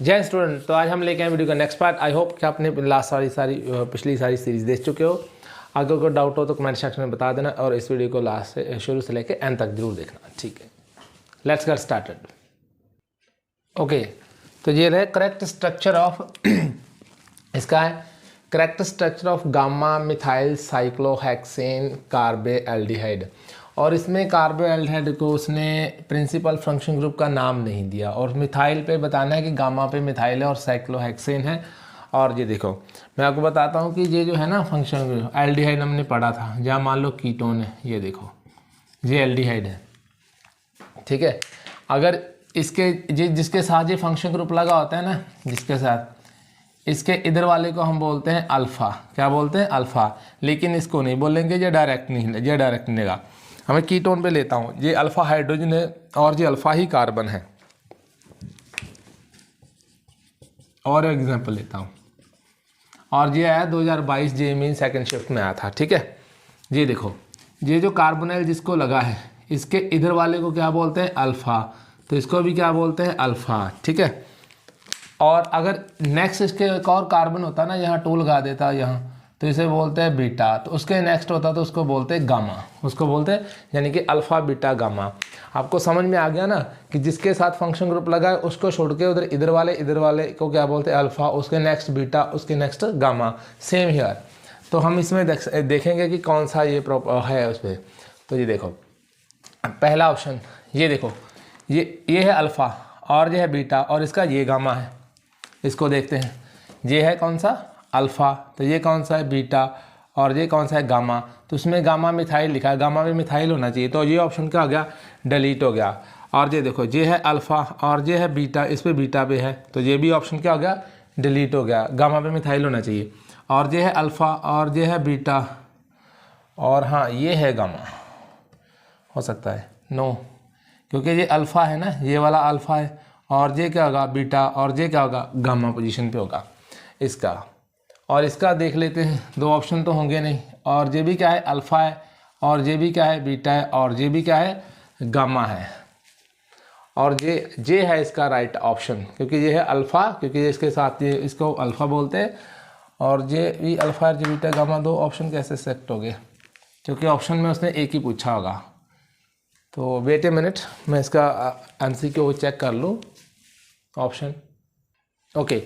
जय स्टूडेंट, तो आज हम लेके आए वीडियो का नेक्स्ट पार्ट। आई होप कि आपने पिछली सारी सीरीज देख चुके हो। अगर कोई डाउट हो तो कमेंट सेक्शन में बता देना और इस वीडियो को लास्ट से शुरू से लेकर एंड तक जरूर देखना। ठीक है, लेट्स गेट स्टार्टेड। ओके, तो ये रहे करेक्ट स्ट्रक्चर ऑफ इसका है correct structure of gamma methyl cyclohexane carboaldehyde. और इसमें कार्बोएल्डिहाइड को उसने प्रिंसिपल फंक्शन ग्रुप का नाम नहीं दिया और मिथाइल पे बताना है कि गामा पे मिथाइल है और साइक्लोहेक्सेन है। और ये देखो मैं आपको बताता हूँ कि ये जो है ना फंक्शन ग्रुप एल्डिहाइड हमने पढ़ा था, जहाँ मान लो कीटोन है, ये देखो ये एल्डिहाइड है। ठीक है, अगर इसके जिसके साथ ये फंक्शन ग्रुप लगा होता है ना, जिसके साथ इसके इधर वाले को हम बोलते हैं अल्फ़ा। क्या बोलते हैं? अल्फ़ा। लेकिन इसको नहीं बोलेंगे, ये डायरेक्ट नहीं लेगा। हमें कीटोन पे लेता हूँ, ये अल्फ़ा हाइड्रोजन है और ये अल्फ़ा ही कार्बन है। और एग्जांपल लेता हूँ, और ये आया 2022 जेईई सेकंड शिफ्ट में आया था। ठीक है, ये देखो ये जो कार्बोनाइल जिसको लगा है, इसके इधर वाले को क्या बोलते हैं? अल्फ़ा। तो इसको भी क्या बोलते हैं? अल्फ़ा। ठीक है, और अगर नेक्स्ट इसके एक और कार्बन होता ना, यहाँ टूल लगा देता यहाँ, तो इसे बोलते हैं बीटा। तो उसके नेक्स्ट होता तो उसको बोलते हैं गामा, उसको बोलते हैं यानी कि अल्फ़ा बीटा गामा। आपको समझ में आ गया ना कि जिसके साथ फंक्शन ग्रुप लगा है उसको छोड़ के उधर इधर वाले को क्या बोलते हैं? अल्फ़ा। उसके नेक्स्ट बीटा, उसके नेक्स्ट गामा। Same here. तो हम इसमें देखेंगे कि कौन सा ये है उस पर। तो ये देखो पहला ऑप्शन, ये देखो ये है अल्फ़ा और ये है बीटा और इसका ये गामा है। इसको देखते हैं, ये है कौन सा? अल्फ़ा। तो ये कौन सा है? बीटा। और ये कौन सा है? गामा। तो उसमें गामा मिथाइल लिखा है, गामा में मिथाइल होना चाहिए। तो ये ऑप्शन क्या हो गया? डिलीट हो गया। और ये देखो ये है अल्फ़ा और ये है बीटा, इस पर बीटा पे है, तो ये भी ऑप्शन क्या हो गया? डिलीट हो गया। गामा पे मिथाइल होना चाहिए। और ये है अल्फ़ा और ये है बीटा, और हाँ ये है गामा। हो सकता है नो, क्योंकि ये अल्फ़ा है ना, ये वाला अल्फ़ा है, और ये क्या होगा? बीटा, और ये क्या होगा? गामा पोजीशन पे होगा इसका। और इसका देख लेते हैं, दो ऑप्शन तो होंगे नहीं। और ये भी क्या है? अल्फ़ा है, और ये भी क्या है? बीटा है, और ये भी क्या है? गामा है। और ये है इसका राइट ऑप्शन, क्योंकि ये है अल्फ़ा, क्योंकि ये इसके साथ ये इसको अल्फ़ा बोलते हैं। और ये भी अल्फ़ा और ये बीटा गामा, दो ऑप्शन कैसे सेलेक्ट हो गए? क्योंकि ऑप्शन में उसने एक ही पूछा होगा। तो वेट ए मिनट, मैं इसका MCQ चेक कर लूँ ऑप्शन। ओके,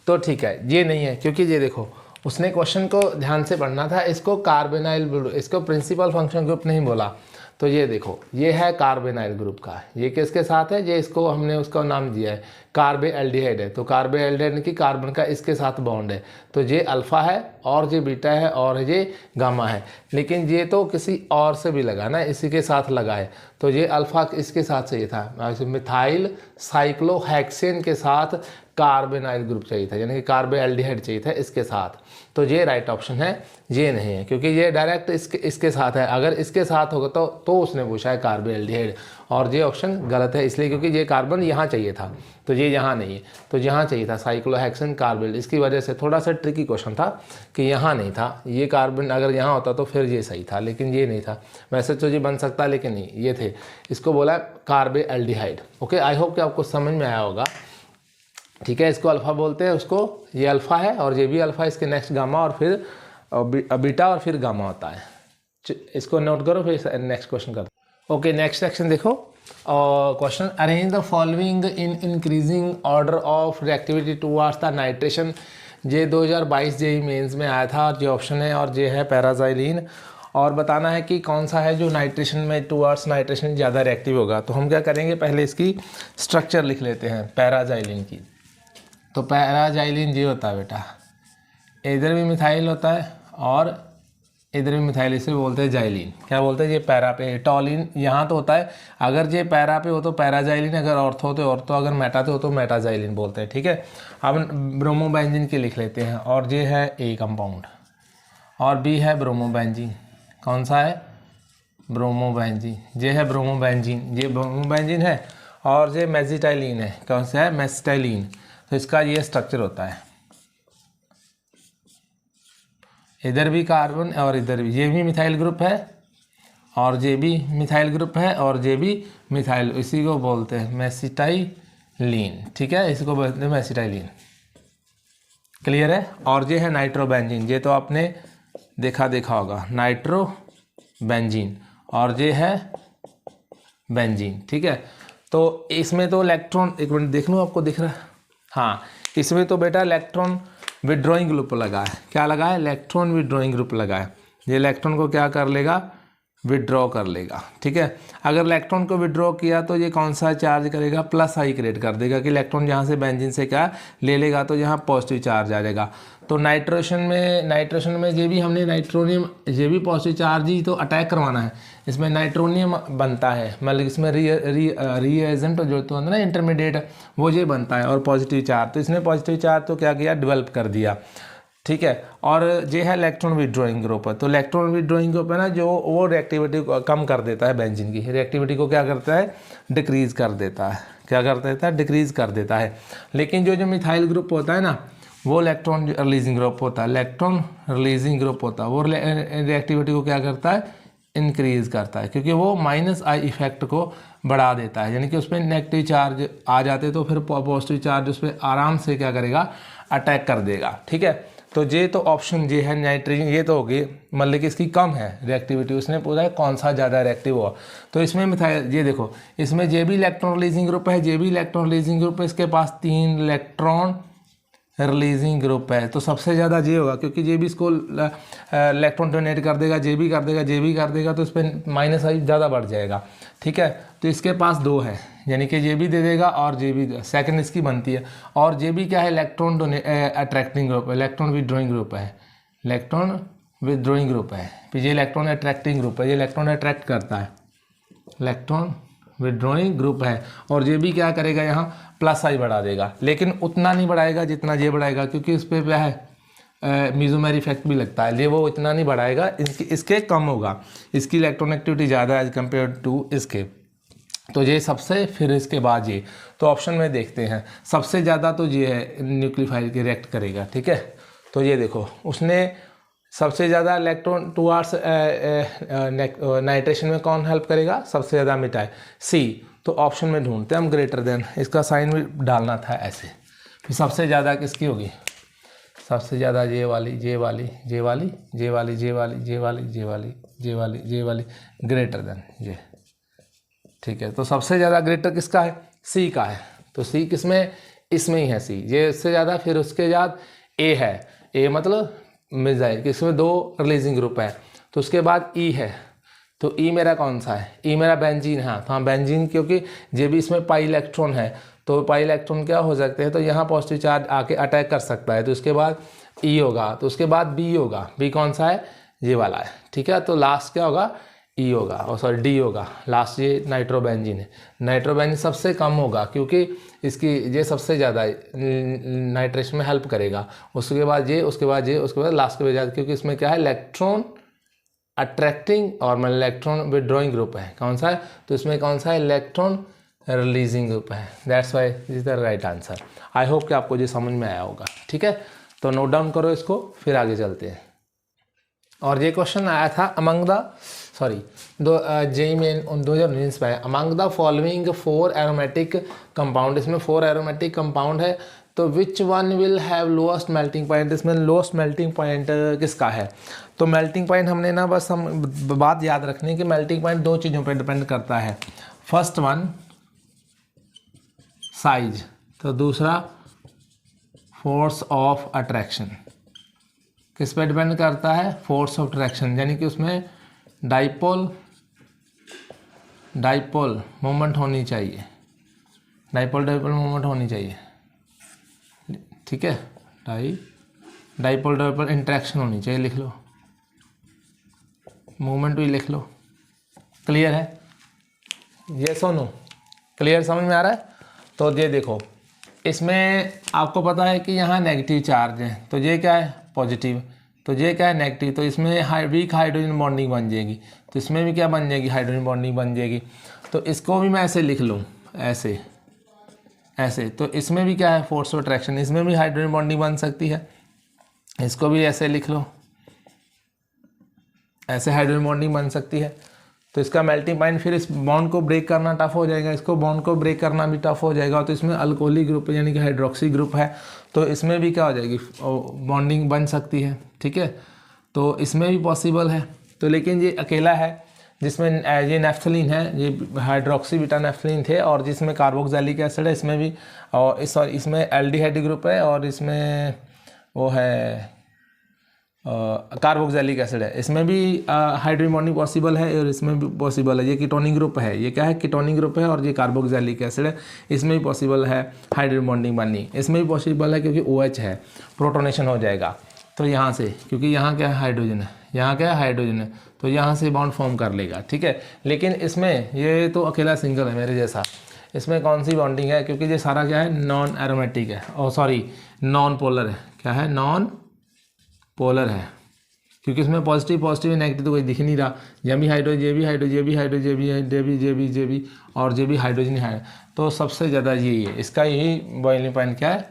तो ठीक है, ये नहीं है, क्योंकि ये देखो उसने क्वेश्चन को ध्यान से पढ़ना था। इसको कार्बोनाइल, इसको प्रिंसिपल फंक्शन ग्रुप नहीं बोला। तो ये देखो ये है कार्बोनाइल ग्रुप का, ये किसके साथ है? ये इसको हमने उसका नाम दिया है कार्बोएल्डिहाइड है। तो कार्बोएल्डिहाइड की कार्बन का इसके साथ बॉन्ड है। तो ये अल्फ़ा है और ये बीटा है और ये गामा है। लेकिन ये तो किसी और से भी लगा ना, इसी के साथ लगा है। तो ये अल्फ़ा इसके साथ चाहिए था, मिथाइल साइक्लोहेक्सेन के साथ कार्बोनाइल ग्रुप चाहिए था, यानी कि कार्बोएल्डिहाइड चाहिए था इसके साथ। तो ये राइट ऑप्शन है, ये नहीं है, क्योंकि ये डायरेक्ट इसके साथ है। अगर इसके साथ होगा तो उसने पूछा है कार्बोएल्डिहाइड, और ये ऑप्शन गलत है इसलिए क्योंकि ये कार्बन यहाँ चाहिए था, तो ये यहाँ नहीं है। तो यहाँ चाहिए था साइक्लोहेक्सेन कार्बोएल्डिहाइड। इसकी वजह से थोड़ा सा ट्रिकी क्वेश्चन था कि यहाँ नहीं था ये कार्बन, अगर यहाँ होता तो फिर ये सही था, लेकिन ये नहीं था। वैसे तो ये बन सकता लेकिन नहीं, ये थे। इसको बोला कार्बोएल्डिहाइड। ओके, आई होप कि आपको समझ में आया होगा। ठीक है, इसको अल्फ़ा बोलते हैं, उसको ये अल्फ़ा है और ये भी अल्फ़ा, इसके नेक्स्ट गामा और फिर बीटा और फिर गामा होता है। इसको नोट करो, फिर नेक्स्ट क्वेश्चन करते। ओके, नेक्स्ट सेक्शन देखो। Question, arrange the following in increasing order of reactivity towards the nitration. ये 2022 जेईई मेंस में आया था, और ये ऑप्शन है, और ये है पैराजाइलिन। और बताना है कि कौन सा है जो नाइट्रेशन में टुवर्ड्स नाइट्रेशन ज़्यादा रिएक्टिव होगा। तो हम क्या करेंगे, पहले इसकी स्ट्रक्चर लिख लेते हैं पैराजाइलिन की। तो पैराजाइलिन ये होता है बेटा, इधर भी मिथाइल होता है और इधर भी मिथाइल, इसे बोलते हैं जाइलिन। क्या बोलते हैं? ये पैरा पे, टॉलिन यहाँ तो होता है। अगर ये पैरा पे हो तो पैराजाइलिन, अगर ऑर्थो हो तो ऑर्थो, अगर मेटा तो मेटाजाइलिन बोलते हैं। ठीक है, अब ब्रोमोबेंजीन की लिख लेते हैं। और ये है ए कंपाउंड और बी है ब्रोमोबेंजीन। कौन सा है? ब्रोमोबेंजीन। ये है ब्रोमोबेंजीन, ये ब्रोमोबेंजीन है, और ये मेसिटाइलिन है। कौन सा है? मेसिटाइलिन। तो इसका ये स्ट्रक्चर होता है, इधर भी कार्बन और इधर भी, ये भी मिथाइल ग्रुप है और ये भी मिथाइल ग्रुप है और ये भी मिथाइल, इसी को बोलते हैं मेसिटाइलिन। लीन, ठीक है, इसको बोलते हैं एसिटाइलिन। क्लियर है। और ये है नाइट्रोबेंजीन, ये तो आपने देखा होगा, नाइट्रोबेंजीन, और ये है बेंजीन, ठीक है। तो इसमें तो इलेक्ट्रॉन, एक मिनट देख लूँ आपको दिख रहा है, हाँ, इसमें तो बेटा इलेक्ट्रॉन विड्रॉइंग ग्रुप लगा है। क्या लगा है? इलेक्ट्रॉन विड्रॉइंग ग्रुप लगा है। ये इलेक्ट्रॉन को क्या कर लेगा? विड्रॉ कर लेगा, ठीक है। अगर इलेक्ट्रॉन को विड्रॉ किया तो ये कौन सा चार्ज करेगा? प्लस आई क्रिएट कर देगा कि इलेक्ट्रॉन यहाँ से बेंजीन से क्या ले लेगा, तो यहाँ पॉजिटिव चार्ज आ जाएगा। तो नाइट्रेशन में ये भी हमने नाइट्रोनियम, ये भी पॉजिटिव चार्ज ही तो अटैक करवाना है। इसमें नाइट्रोनियम बनता है, मतलब इसमें रीएजेंट जो तो होता है ना इंटरमीडिएट, वो ये बनता है, और पॉजिटिव चार्ज, तो इसने पॉजिटिव चार्ज तो क्या किया? डेवलप कर दिया, ठीक है। और ये है इलेक्ट्रॉन विड्रॉइंग ग्रुप। तो इलेक्ट्रॉन विड्रॉइंग ग्रुप है ना, जो वो रिएक्टिविटी को कम कर देता है, बेंजीन की रिएक्टिविटी को क्या करता है? डिक्रीज़ कर देता है। क्या कर देता है? डिक्रीज़ कर देता है। लेकिन जो मिथाइल ग्रुप होता है ना, वो इलेक्ट्रॉन रिलीजिंग ग्रुप होता है, इलेक्ट्रॉन रिलीजिंग ग्रुप होता है, वो रिएक्टिविटी को क्या करता है? इंक्रीज़ करता है, क्योंकि वो माइनस आई इफेक्ट को बढ़ा देता है, यानी कि उस पर नेगेटिव चार्ज आ जाते तो फिर पॉजिटिव चार्ज उस पर आराम से क्या करेगा? अटैक कर देगा, ठीक है। तो ये तो ऑप्शन ये है नाइट्रोजन, ये तो होगी, मतलब कि इसकी कम है रिएक्टिविटी। उसने पूछा है कौन सा ज़्यादा रिएक्टिव हुआ, तो इसमें मिथाइल, ये देखो इसमें जे भी इलेक्ट्रॉन रिलीजिंग ग्रुप है, जे भी इलेक्ट्रॉन रिलीजिंग ग्रुप है, इसके पास 3 इलेक्ट्रॉन रिलीजिंग ग्रुप है, तो सबसे ज़्यादा जे होगा, क्योंकि जे भी इसको इलेक्ट्रॉन डोनेट कर देगा, जे भी कर देगा, जे भी कर देगा, तो इस पर माइनस आई ज़्यादा बढ़ जाएगा, ठीक है। तो इसके पास 2 है, यानी कि जे भी दे देगा और जे भी सेकंड इसकी बनती है। और जे भी क्या है? इलेक्ट्रॉन अट्रैक्टिंग ग्रुप है, इलेक्ट्रॉन विड्रॉइंग ग्रुप है, इलेक्ट्रॉन विड्रॉइंग ग्रुप है। फिर ये इलेक्ट्रॉन अट्रैक्टिंग ग्रुप है, ये इलेक्ट्रॉन अट्रैक्ट करता है, इलेक्ट्रॉन विड्रॉइंग ग्रुप है। और ये भी क्या करेगा? यहाँ प्लस आई बढ़ा देगा, लेकिन उतना नहीं बढ़ाएगा जितना ये बढ़ाएगा, क्योंकि इस पर क्या है? मीजोमेर इफेक्ट भी लगता है, ये वो इतना नहीं बढ़ाएगा, इसके कम होगा, इसकी इलेक्ट्रॉन एक्टिविटी ज़्यादा है एज कम्पेयर टू इसके। तो ये सबसे, फिर इसके बाद ये, तो ऑप्शन में देखते हैं, सबसे ज़्यादा तो ये है न्यूक्लियोफाइल के रिएक्ट करेगा, ठीक है। तो ये देखो, उसने सबसे ज़्यादा इलेक्ट्रॉन टुवार्ड्स नाइट्रेशन में कौन हेल्प करेगा? सबसे ज़्यादा मिटाए, सी। तो ऑप्शन में ढूंढते हैं हम, ग्रेटर देन, इसका साइन भी डालना था ऐसे। फिर सबसे ज़्यादा किसकी होगी? सबसे ज़्यादा ये वाली, ये वाली, ये वाली, ये वाली, ये वाली, ये वाली, ये वाली, ये वाली, ये वाली, ग्रेटर देन ये, ठीक है। तो सबसे ज़्यादा ग्रेटर किसका है? सी का है। तो सी किसमें? इसमें ही है सी, ये इससे ज़्यादा। फिर उसके बाद ए है, ए मतलब मिसाइल, किसमें 2 रिलीजिंग ग्रुप है। तो उसके बाद ई है, तो ई मेरा कौन सा है? ई मेरा बेंजीन, हाँ, तो हाँ बेंजीन, क्योंकि ये भी इसमें पाई इलेक्ट्रॉन है, तो पाई इलेक्ट्रॉन क्या हो सकते हैं? तो यहाँ पॉजिटिव चार्ज आके अटैक कर सकता है, तो उसके बाद ई होगा। तो उसके बाद बी होगा, बी कौन सा है? ये वाला है, ठीक है। तो लास्ट क्या होगा? ई होगा, और सॉरी डी होगा लास्ट। ये नाइट्रोबेंजीन है, नाइट्रोबेंजीन सबसे कम होगा, क्योंकि इसकी ये सबसे ज़्यादा नाइट्रेशन में हेल्प करेगा। उसके बाद ये, उसके बाद ये, उसके बाद लास्ट के बाद, क्योंकि इसमें क्या है? इलेक्ट्रॉन अट्रैक्टिंग और मतलब इलेक्ट्रॉन विड्रॉइंग ग्रुप है, कौन सा है? तो इसमें कौन सा है? इलेक्ट्रॉन रिलीजिंग ग्रुप है। That's why this is the right answer. I hope कि आपको ये समझ में आया होगा, ठीक है। तो नोट डाउन करो इसको, फिर आगे चलते हैं। और ये क्वेश्चन आया था among the, sorry, JEE main 2019 में, among the following 4 aromatic compound, इसमें 4 एरोमेटिक कंपाउंड है, तो which one will have lowest melting point? इसमें लोएस्ट मेल्टिंग पॉइंट किसका है? तो मेल्टिंग पॉइंट हमने ना, बस हम बात याद रखनी है कि मेल्टिंग पॉइंट 2 चीज़ों पर डिपेंड करता है। फर्स्ट वन साइज, तो दूसरा फोर्स ऑफ अट्रैक्शन। किस पे डिपेंड करता है? फोर्स ऑफ अट्रैक्शन, यानी कि उसमें डाइपोल मोमेंट होनी चाहिए, डाइपोल मोमेंट होनी चाहिए, ठीक है। डाइपोल इंट्रैक्शन होनी चाहिए, लिख लो, मोमेंट भी लिख लो। क्लियर है? ये सुनो, क्लियर समझ में आ रहा है? तो ये देखो, इसमें आपको पता है कि यहाँ नेगेटिव चार्ज है, तो ये क्या है? पॉजिटिव। तो ये क्या है? नेगेटिव। तो इसमें वीक हाइड्रोजन बॉन्डिंग बन जाएगी, तो इसमें भी क्या बन जाएगी? हाइड्रोजन बॉन्डिंग बन जाएगी। तो इसको भी मैं ऐसे लिख लूँ, ऐसे ऐसे। तो इसमें भी क्या है? फोर्स ऑफ अट्रैक्शन, इसमें भी हाइड्रोजन बॉन्डिंग बन सकती है, इसको भी ऐसे लिख लो, ऐसे हाइड्रोजन बॉन्डिंग बन सकती है। तो इसका मेल्टिंग पॉइंट फिर इस बॉन्ड को ब्रेक करना टफ हो जाएगा, इसको बॉन्ड को ब्रेक करना भी टफ हो जाएगा। तो इसमें अल्कोहलिक ग्रुप यानी कि हाइड्रोक्सी ग्रुप है, तो इसमें भी क्या हो जाएगी, बॉन्डिंग बन सकती है। ठीक है, तो इसमें भी पॉसिबल है। तो लेकिन ये अकेला है जिसमें ये नेफ्थलीन है, ये हाइड्रोक्सी बीटा नेफ्थलीन थे, और जिसमें कार्बोक्सिलिक एसिड है इसमें भी, और इसमें एल्डिहाइड ग्रुप है, और इसमें वो है कार्बोक्सिलिक एसिड है, इसमें भी हाइड्रोजन बॉन्डिंग पॉसिबल है और इसमें भी पॉसिबल है। ये कीटोनिक ग्रुप है, ये क्या है, कीटोनिक ग्रुप है, और ये कार्बोक्सिलिक एसिड है, इसमें भी पॉसिबल है हाइड्रोजन बॉन्डिंग बननी, इसमें भी पॉसिबल है क्योंकि OH है, प्रोटोनेशन हो जाएगा। तो यहाँ से, क्योंकि यहाँ क्या है, हाइड्रोजन है, यहाँ क्या है, हाइड्रोजन है, तो यहाँ से बॉन्ड फॉर्म कर लेगा। ठीक है, लेकिन इसमें ये तो अकेला सिंगल है मेरे जैसा, इसमें कौन सी बॉन्डिंग है, क्योंकि ये सारा क्या है, नॉन एरोमेटिक है, और सॉरी नॉन पोलर है। क्या है, नॉन पोलर है, क्योंकि इसमें पॉजिटिव नेगेटिव तो कोई दिख नहीं रहा। ये भी हाइड्रोजन, ये भी हाइड्रोजन, ये भी हाइड्रोजन, ये भी ये भी और ये भी हाइड्रोजन है, तो सबसे ज़्यादा यही है, इसका यही बॉइलिंग पॉइंट क्या है,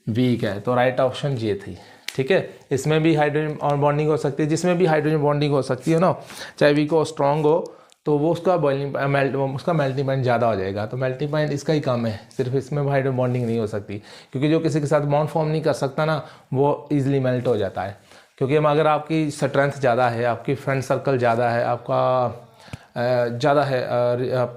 वीक है। तो राइट ऑप्शन ये थी। ठीक है, इसमें भी हाइड्रोजन और बॉन्डिंग हो सकती है, जिसमें भी हाइड्रोजन बॉन्डिंग हो सकती है ना, चाहे वीक हो स्ट्रॉन्ग हो, तो वो उसका उसका मेल्टिंग पॉइंट ज़्यादा हो जाएगा। तो मेल्टिंग पॉइंट इसका ही काम है, सिर्फ इसमें हाइड्रोजन बॉन्डिंग नहीं हो सकती, क्योंकि जो किसी के साथ बॉन्ड फॉर्म नहीं कर सकता ना, वो ईजिली मेल्ट हो जाता है। क्योंकि अगर आपकी स्ट्रेंथ ज़्यादा है, आपकी फ्रेंड सर्कल ज़्यादा है, आपका ज़्यादा है,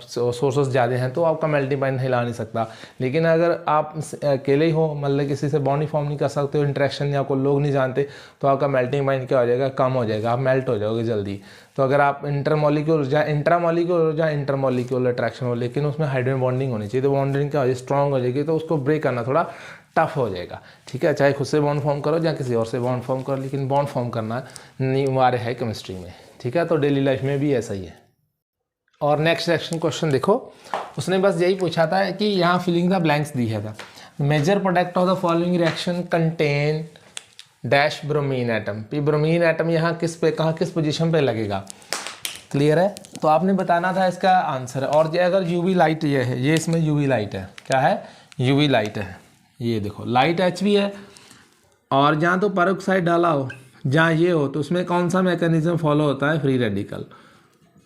सोर्सेस ज़्यादा हैं, तो आपका मेल्टिंग पॉइंट हिला नहीं सकता। लेकिन अगर आप अकेले ही हो, मतलब किसी से बॉन्ड ही फॉर्म नहीं कर सकते हो, इंटरेक्शन या कोई लोग नहीं जानते, तो आपका मेल्टिंग पॉइंट क्या हो जाएगा, कम हो जाएगा, आप मेल्ट हो जाओगे जल्दी। तो अगर आप इंटरमॉलिक्यूल या इंटरमॉलिक्यूल अट्रैक्शन हो, लेकिन उसमें हाइड्रोजन बॉन्डिंग होनी चाहिए, तो बॉन्डिंग क्या हो जाएगी, स्ट्रॉन्ग हो जाएगी, तो उसको ब्रेक करना थोड़ा टफ हो जाएगा। ठीक है, चाहे खुद से बॉन्ड फॉर्म करो या किसी और से बॉन्ड फॉर्म करो, लेकिन बॉन्ड फॉर्म करना अनिवार्य है केमिस्ट्री में। ठीक है, तो डेली लाइफ में भी ऐसा ही है। और नेक्स्ट सेक्शन क्वेश्चन देखो, उसने बस यही पूछा था कि यहाँ फिलिंग द ब्लैंक्स दिया था। Major product of the following reaction contain dash bromine atom. Bromine atom यहाँ किस पे, कहाँ, किस पोजीशन पे लगेगा, क्लियर है। तो आपने बताना था इसका आंसर। और ये अगर यूवी लाइट ये है, ये इसमें यूवी लाइट है, क्या है, यूवी लाइट है, ये देखो लाइट HV है, और जहाँ तो पेरोक्साइड डाला हो, जहाँ ये हो, तो उसमें कौन सा मैकेनिज्म फॉलो होता है, फ्री रेडिकल।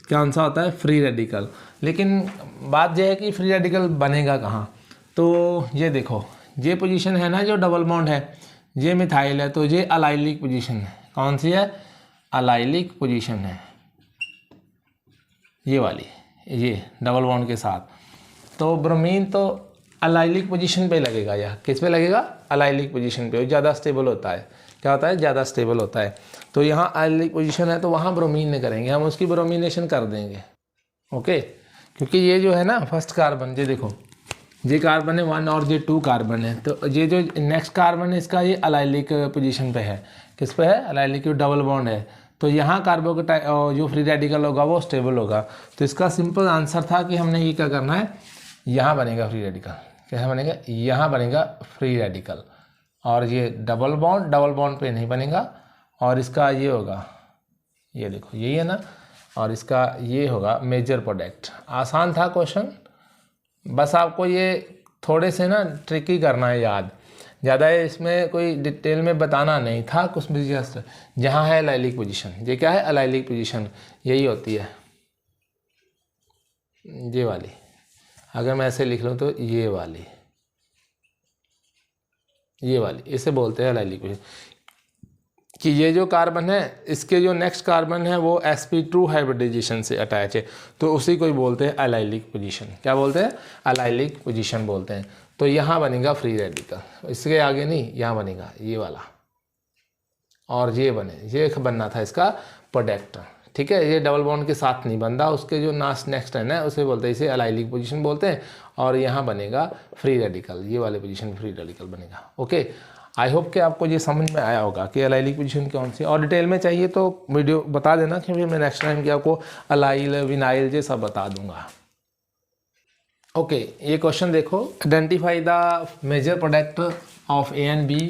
कौन सा होता है, फ्री रेडिकल। लेकिन बात यह है कि फ्री रेडिकल बनेगा कहाँ, तो ये देखो, ये पोजीशन है ना जो डबल बॉन्ड है, ये मिथाइल है, तो ये अलाइलिक पोजीशन है। कौन सी है, अलाइलिक पोजीशन है, ये वाली, ये डबल बॉन्ड के साथ। तो ब्रोमीन तो अलाइलिक पोजीशन पे लगेगा, या किस पे लगेगा, अलाइलिक पोजीशन पे, ज़्यादा स्टेबल होता है। क्या होता है, ज़्यादा स्टेबल होता है। तो यहाँ अलाइलिक पोजीशन है, तो वहाँ ब्रोमीन ने करेंगे, हम उसकी ब्रोमिनेशन कर देंगे। ओके, क्योंकि ये जो है ना फर्स्ट कार्बन, ये देखो, ये कार्बन है 1 और ये 2 कार्बन है, तो ये जो नेक्स्ट कार्बन है इसका ये अलाइलिक पोजीशन पे है। किस पे है, अलाइलिक, डबल बॉन्ड है, तो यहाँ कार्बोकेटाइड जो फ्री रेडिकल होगा वो स्टेबल होगा। तो इसका सिंपल आंसर था कि हमने ये क्या करना है, यहाँ बनेगा फ्री रेडिकल। क्या बनेगा, यहाँ बनेगा फ्री रेडिकल, और ये डबल बॉन्ड पे नहीं बनेगा, और इसका ये होगा, ये देखो यही है ना, और इसका ये होगा मेजर प्रोडक्ट। आसान था क्वेश्चन, बस आपको ये थोड़े से ना ट्रिकी करना है याद, ज़्यादा इसमें कोई डिटेल में बताना नहीं था कुछ भी। जस्ट जहाँ है अलाइलिक पोजीशन, ये क्या है, अलाइलिक पोजीशन यही होती है, ये वाली। अगर मैं ऐसे लिख लूँ तो ये वाली इसे बोलते हैं अलाइलिक पोजीशन। कि ये जो कार्बन है, इसके जो नेक्स्ट कार्बन है वो sp2 हाइब्रिडाइजेशन से अटैच है, तो उसी को ही बोलते हैं अलाइलिक पोजीशन। क्या बोलते हैं, अलाइलिक पोजीशन बोलते हैं। तो यहाँ बनेगा फ्री रेडिकल, इसके आगे नहीं, यहाँ बनेगा ये वाला, और ये बनना था इसका प्रोडक्ट। ठीक है, ये डबल बॉन्ड के साथ नहीं बनता, उसके जो नेक्स्ट है ना उसे बोलते हैं, इसे अलाइलिक पोजीशन बोलते हैं, और यहाँ बनेगा फ्री रेडिकल, ये वाले पोजीशन फ्री रेडिकल बनेगा। ओके, आई होप कि आपको ये समझ में आया होगा कि अलाइलिक पोजीशन कौन सी, और डिटेल में चाहिए तो वीडियो बता देना, कि फिर मैं नेक्स्ट टाइम की आपको अलाइल, विनाइल ये सब बता दूंगा। ओके, ये क्वेश्चन देखो, identify the major product of A and B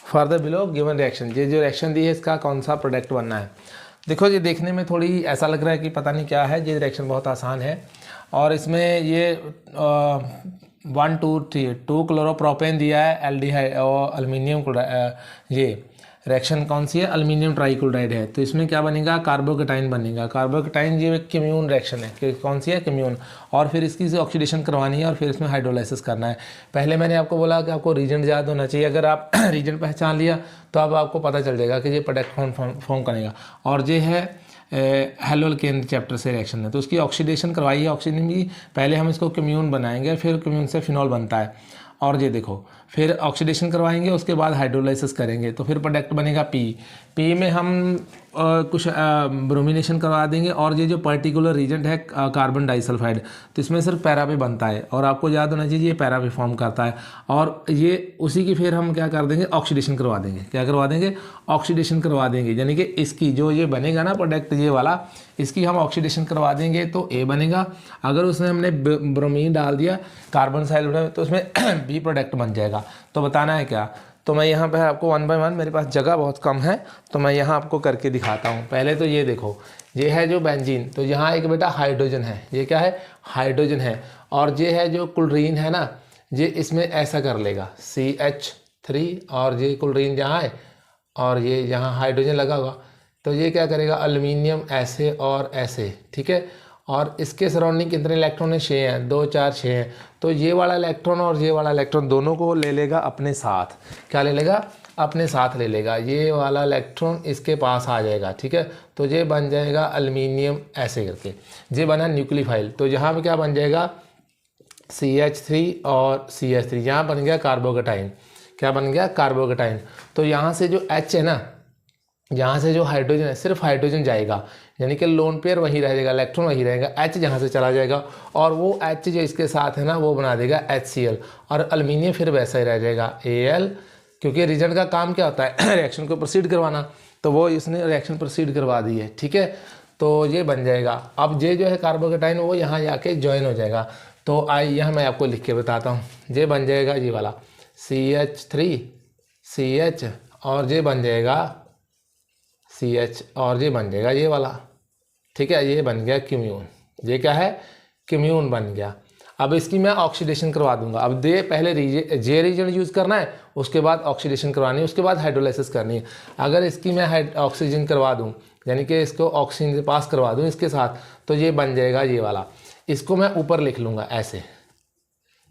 for the below given reaction. ये जो रिएक्शन दी है इसका कौन सा प्रोडक्ट बनना है। देखो, ये देखने में थोड़ी ऐसा लग रहा है कि पता नहीं क्या है, ये रिएक्शन बहुत आसान है, और इसमें ये 1 2 3 2 क्लोरोप्रोपेन दिया है, एल्डिहाइड और एल्युमिनियम, ये रिएक्शन कौन सी है, एल्युमिनियम ट्राइक्लोराइड है, तो इसमें क्या बनेगा, कार्बोकेटाइन बनेगा। कार्बोकेटाइन ये किम्यून रिएक्शन है कि कौन सी है, किम्यून। और फिर इसकी से ऑक्सीडेशन करवानी है और फिर इसमें हाइड्रोलाइसिस करना है। पहले मैंने आपको बोला कि आपको रीजन याद होना चाहिए, अगर आप रीजन पहचान लिया तो अब आपको पता चल जाएगा कि ये प्रोडक्ट फॉर्म करेगा। और ये है हेलोल्केन चैप्टर से रिएक्शन है, तो उसकी ऑक्सीडेशन करवाई है। ऑक्सीजन की पहले हम इसको कम्यून बनाएंगे, फिर कम्यून से फिनॉल बनता है। और ये देखो फिर ऑक्सीडेशन करवाएंगे, उसके बाद हाइड्रोलाइसिस करेंगे, तो फिर प्रोडक्ट बनेगा पी में हम कुछ ब्रोमिनेशन करवा देंगे। और ये जो पर्टिकुलर रीजेंट है कार्बन डाइसल्फाइड, तो इसमें सिर्फ पैरा पे बनता है, और आपको याद होना चाहिए ये पैरा पे फॉर्म करता है। और ये उसी की फिर हम क्या कर देंगे, ऑक्सीडेशन करवा देंगे। क्या करवा देंगे, ऑक्सीडेशन करवा देंगे, यानी कि इसकी जो ये बनेगा ना प्रोडक्ट ये वाला, इसकी हम ऑक्सीडेशन करवा देंगे तो ए बनेगा। अगर उसमें हमने ब्रोमीन डाल दिया कार्बन साइड तो उसमें बी प्रोडक्ट बन जाएगा। तो बताना है क्या, तो मैं यहाँ पे आपको 1 बाय 1, मेरे पास जगह बहुत कम है तो मैं यहाँ आपको करके दिखाता हूँ। पहले तो ये देखो, ये है जो बेंजीन, तो यहाँ एक बेटा हाइड्रोजन है, ये क्या है, हाइड्रोजन है। और ये है जो क्लोरीन है ना, ये इसमें ऐसा कर लेगा CH3, और ये क्लोरीन जहाँ है और ये यहाँ हाइड्रोजन लगा हुआ, तो ये क्या करेगा, एल्युमिनियम ऐसे और ऐसे, ठीक है। और इसके सराउंडिंग कितने इलेक्ट्रॉन है, 6 हैं, 2 4 6 हैं। तो ये वाला इलेक्ट्रॉन और ये वाला इलेक्ट्रॉन दोनों को ले लेगा अपने साथ। क्या ले लेगा, अपने साथ ले लेगा। ये वाला इलेक्ट्रॉन इसके पास आ जाएगा, ठीक है। तो ये बन जाएगा एल्युमिनियम ऐसे करके, ये बना न्यूक्लियोफाइल। तो यहाँ पे क्या बन जाएगा, CH3 और CH3, यहाँ बन गया कार्बोकेटाइन। क्या बन गया, कार्बोकेटाइन। तो यहाँ से जो H है ना, यहाँ से जो हाइड्रोजन है, सिर्फ हाइड्रोजन जाएगा, यानी कि लोन पेयर वहीं रह जाएगा, इलेक्ट्रॉन वहीं रहेगा, H जहाँ से चला जाएगा, और वो H जो इसके साथ है ना वो बना देगा HCl, और एल्युमिनियम फिर वैसा ही रह जाएगा Al, क्योंकि रिएजेंट का काम क्या होता है रिएक्शन को प्रोसीड करवाना, तो वो इसने रिएक्शन प्रोसीड करवा दी है, ठीक है। तो ये बन जाएगा। अब ये जो है कार्बोकेटाइन वो यहाँ जाके ज्वाइन हो जाएगा। तो यहाँ मैं आपको लिख के बताता हूँ, ये बन जाएगा ये वाला CH3 CH, और ये बन जाएगा CH, और ये बन जाएगा ये वाला, ठीक है। ये बन गया क्यूम्यून, ये क्या है, क्यूम्यून बन गया। अब इसकी मैं ऑक्सीडेशन करवा दूंगा। अब दे पहले जे रीजन यूज़ करना है, उसके बाद ऑक्सीडेशन करवानी है, उसके बाद हाइड्रोलाइसिस करनी है। अगर इसकी मैं ऑक्सीजन करवा दूं, यानी कि इसको ऑक्सीजन से पास करवा दूं इसके साथ, तो ये बन जाएगा ये वाला। इसको मैं ऊपर लिख लूँगा ऐसे,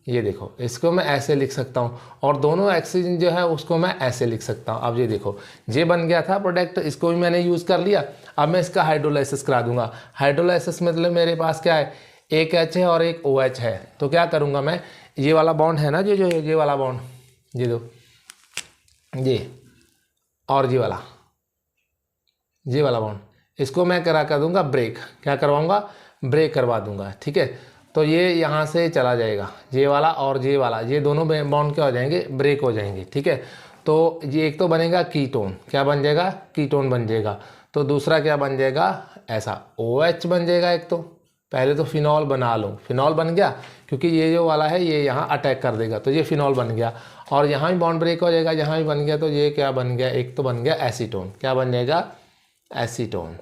ये देखो, इसको मैं ऐसे लिख सकता हूँ, और दोनों ऑक्सीजन जो है उसको मैं ऐसे लिख सकता हूँ। अब ये देखो, ये बन गया था प्रोडक्ट, इसको भी मैंने यूज़ कर लिया। अब मैं इसका हाइड्रोलाइसिस करा दूंगा। हाइड्रोलाइसिस मतलब मेरे पास क्या है, एक H है और एक OH है। तो क्या करूँगा मैं, ये वाला बॉन्ड है ना, जो ये वाला बॉन्ड, ये दो, ये और ये वाला बॉन्ड, इसको मैं करा कर दूंगा ब्रेक। क्या करवाऊँगा, ब्रेक करवा दूंगा, ठीक है। तो ये यहाँ से चला जाएगा, ये वाला और ये वाला, ये दोनों बॉन्ड क्या हो जाएंगे, ब्रेक हो जाएंगे, ठीक है। तो ये एक तो बनेगा कीटोन, क्या बन जाएगा, कीटोन बन जाएगा। तो दूसरा क्या बन जाएगा, ऐसा OH बन जाएगा। एक तो पहले तो फिनॉल बना लूँ, फिनॉल बन गया, क्योंकि ये जो वाला है ये यहाँ अटैक कर देगा, तो ये फिनॉल बन गया। और यहाँ भी बॉन्ड ब्रेक हो जाएगा, यहाँ भी बन गया, तो ये क्या बन गया, एक तो बन गया एसीटोन। क्या बन जाएगा, एसीटोन।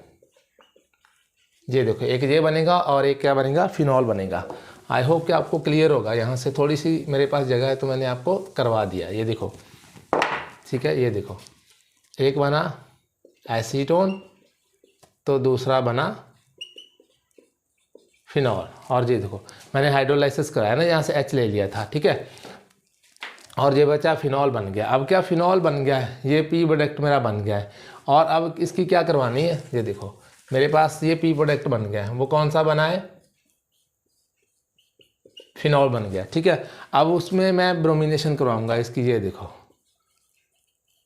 ये देखो, एक ये बनेगा और एक क्या बनेगा, फिनॉल बनेगा। आई होप कि आपको क्लियर होगा। यहाँ से थोड़ी सी मेरे पास जगह है तो मैंने आपको करवा दिया। ये देखो, ठीक है। ये देखो, एक बना एसीटोन, तो दूसरा बना फिनॉल। और ये देखो, मैंने हाइड्रोलाइसिस कराया ना, यहाँ से H ले लिया था, ठीक है। और ये बचा फिनॉल बन गया। अब क्या फिनॉल बन गया है, ये P प्रोडक्ट मेरा बन गया है। और अब इसकी क्या करवानी है, ये देखो मेरे पास ये P प्रोडक्ट बन गया है। वो कौन सा बना है, फिनॉल बन गया, ठीक है। अब उसमें मैं ब्रोमिनेशन करवाऊंगा इसकी, ये देखो,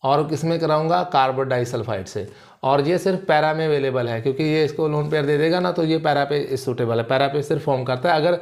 और किसमें कराऊंगा, कार्बन डाइसल्फाइड से। और ये सिर्फ पैरा में अवेलेबल है, क्योंकि ये इसको लोन पेयर दे देगा ना, तो ये पैरा पे सूटेबल है। पैरा पे सिर्फ फॉर्म करता है। अगर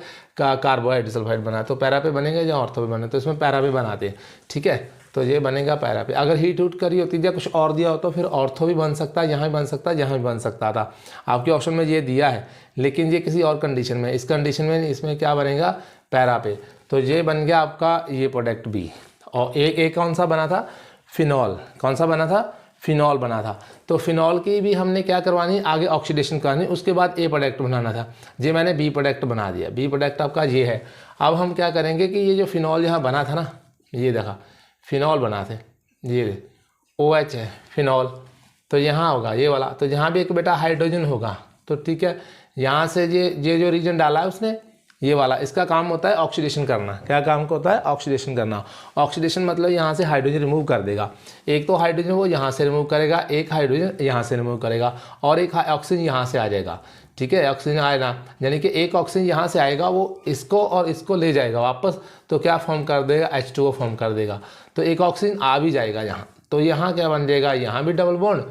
कार्बोहाइड्रोसल्फाइड बना तो पैरा पे बनेगा, या ऑर्थो पे बने तो इसमें पैरा पे बनाते हैं, ठीक है। तो ये बनेगा पैरा पे। अगर हीट उट करी होती या कुछ और दिया हो तो फिर ऑर्थो भी बन सकता है, यहाँ भी बन सकता है, यहाँ भी बन सकता था। आपके ऑप्शन में ये दिया है, लेकिन ये किसी और कंडीशन में, इस कंडीशन में इसमें क्या बनेगा, पैरा पे। तो ये बन गया आपका ये प्रोडक्ट B। और एक कौन सा बना था, फिनॉल। कौन सा बना था, फिनॉल बना था। तो फिनॉल की भी हमने क्या करवानी, आगे ऑक्सीडेशन करवानी, उसके बाद A प्रोडक्ट बनाना था। ये मैंने B प्रोडक्ट बना दिया। B प्रोडक्ट आपका ये है। अब हम क्या करेंगे कि ये जो फिनॉल यहाँ बना था ना, ये देखा फिनॉल बना थे, ये OH है फिनॉल, तो यहाँ होगा ये वाला, तो जहाँ भी एक बेटा हाइड्रोजन होगा तो ठीक है, यहाँ से ये जो रीजन डाला है उसने ये वाला, इसका काम होता है ऑक्सीडेशन करना। क्या काम को होता है? ऑक्सीडेशन करना। ऑक्सीडेशन मतलब यहाँ से हाइड्रोजन रिमूव कर देगा। एक तो हाइड्रोजन वो यहाँ से रिमूव करेगा, एक हाइड्रोजन यहाँ से रिमूव करेगा, और एक ऑक्सीजन यहाँ से आ जाएगा। ठीक है, ऑक्सीजन आएगा, यानी कि एक ऑक्सीजन यहाँ से आएगा, वो इसको और इसको ले जाएगा वापस, तो क्या फॉर्म कर देगा? H2O फॉर्म कर देगा। तो एक ऑक्सीजन आ भी जाएगा यहाँ, तो यहाँ क्या बन जाएगा? यहाँ भी डबल बॉन्ड,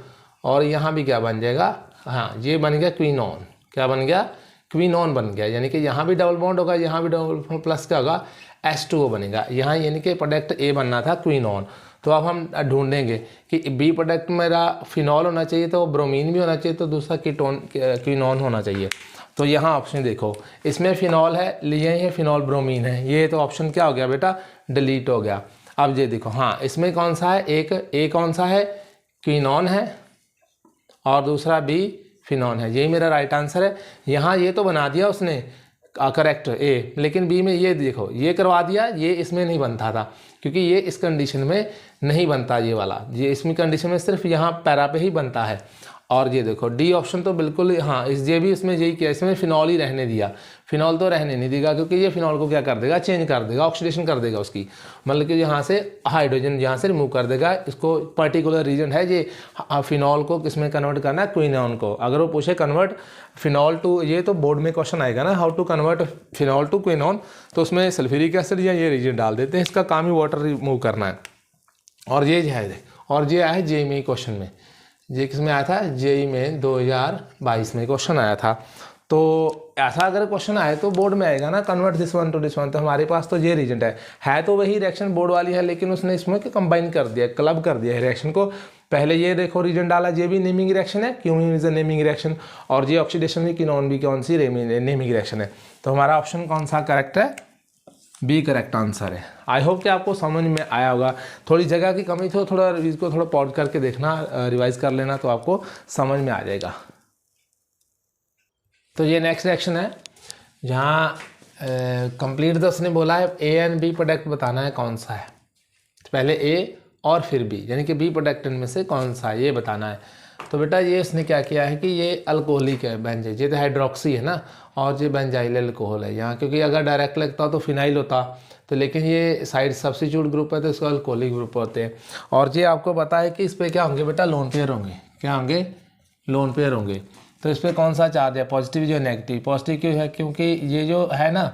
और यहाँ भी क्या बन जाएगा? हाँ, ये बन गया क्विनोन। क्या बन गया? क्विनोन बन गया, यानी कि यहाँ भी डबल बॉन्ड होगा, यहाँ भी डबल बॉन्ड, प्लस क्या होगा? H2O बनेगा। यहाँ यानी कि प्रोडक्ट A बनना था क्विनोन। तो अब हम ढूंढेंगे कि बी प्रोडक्ट मेरा फिनॉल होना चाहिए, तो ब्रोमीन भी होना चाहिए, तो दूसरा क्विनोन होना चाहिए। तो यहाँ ऑप्शन देखो, इसमें फिनॉल है, ये फिनॉल ब्रोमीन है, ये तो ऑप्शन क्या हो गया बेटा? डिलीट हो गया। अब ये देखो, हाँ इसमें कौन सा है? एक ए कौन सा है? क्विनोन है, और दूसरा बी फिनॉन है। यही मेरा राइट आंसर है। यहाँ ये तो बना दिया उसने करेक्ट ए, लेकिन बी में ये देखो, ये करवा दिया, ये इसमें नहीं बनता था, क्योंकि ये इस कंडीशन में नहीं बनता, ये वाला, ये इसमें कंडीशन में सिर्फ यहाँ पैरा पे ही बनता है। और ये देखो डी ऑप्शन तो बिल्कुल, हाँ ये भी इसमें यही किया, इसमें फिनॉल ही रहने दिया। फिनॉल तो रहने नहीं देगा, क्योंकि ये फिनॉल को क्या कर देगा? चेंज कर देगा, ऑक्सीडेशन कर देगा उसकी, मतलब कि यहाँ से हाइड्रोजन यहाँ से रिमूव कर देगा। इसको पर्टिकुलर रीजन है ये फिनॉल को किसमें कन्वर्ट करना है? क्विनोन को। अगर वो पूछे कन्वर्ट फिनॉल टू, ये तो बोर्ड में क्वेश्चन आएगा ना, how to convert phenol to quinone, तो उसमें सल्फ्यूरिक एसिड या ये रीजन डाल देते हैं, इसका काम ही वाटर रिमूव करना है। और ये है, और ये आया है जेई में क्वेश्चन में, ये किस में आया था? जेई में 2022 में क्वेश्चन आया था। तो ऐसा अगर क्वेश्चन आए तो बोर्ड में आएगा ना, convert this one two this one. तो हमारे पास तो ये रीजन है तो वही रिएक्शन बोर्ड वाली है, लेकिन उसने इसमें कंबाइन कर दिया, क्लब कर दिया है रिएक्शन को। पहले ये देखो रीजन डाला, ये भी नेमिंग रिएक्शन है, cumene is a naming reaction, और ये ऑक्सीडेशन भी क्विनोन भी कौन सी? नेमिंग रिएक्शन है। तो हमारा ऑप्शन कौन सा करेक्ट है? बी करेक्ट आंसर है। आई होप कि आपको समझ में आया होगा। थोड़ी जगह की कमी थी, थोड़ा इसको थोड़ा पॉज करके देखना, रिवाइज कर लेना, तो आपको समझ में आ जाएगा। तो ये नेक्स्ट रिएक्शन है, जहाँ कंप्लीट तो उसने बोला है ए एंड बी प्रोडक्ट बताना है कौन सा है। पहले ए और फिर बी, यानी कि बी प्रोडक्ट में से कौन सा है ये बताना है। तो बेटा ये उसने क्या किया है कि ये अल्कोहलिक है बेंजाइल, ये तो हाइड्रोक्सी है ना, और ये बेंजाइल अल्कोहल है यहाँ, क्योंकि अगर डायरेक्ट लगता तो फिनाइल होता, तो लेकिन ये साइड सब्स्टिट्यूट ग्रुप है तो इसको अल्कोहलिक ग्रुप होते हैं। और ये आपको पता है कि इस पर क्या होंगे बेटा? लोन पेयर होंगे। क्या होंगे? लोन पेयर होंगे। तो इस पर कौन सा चार्ज है? पॉजिटिव जो नेगेटिव। पॉजिटिव क्यों है? क्योंकि ये जो है ना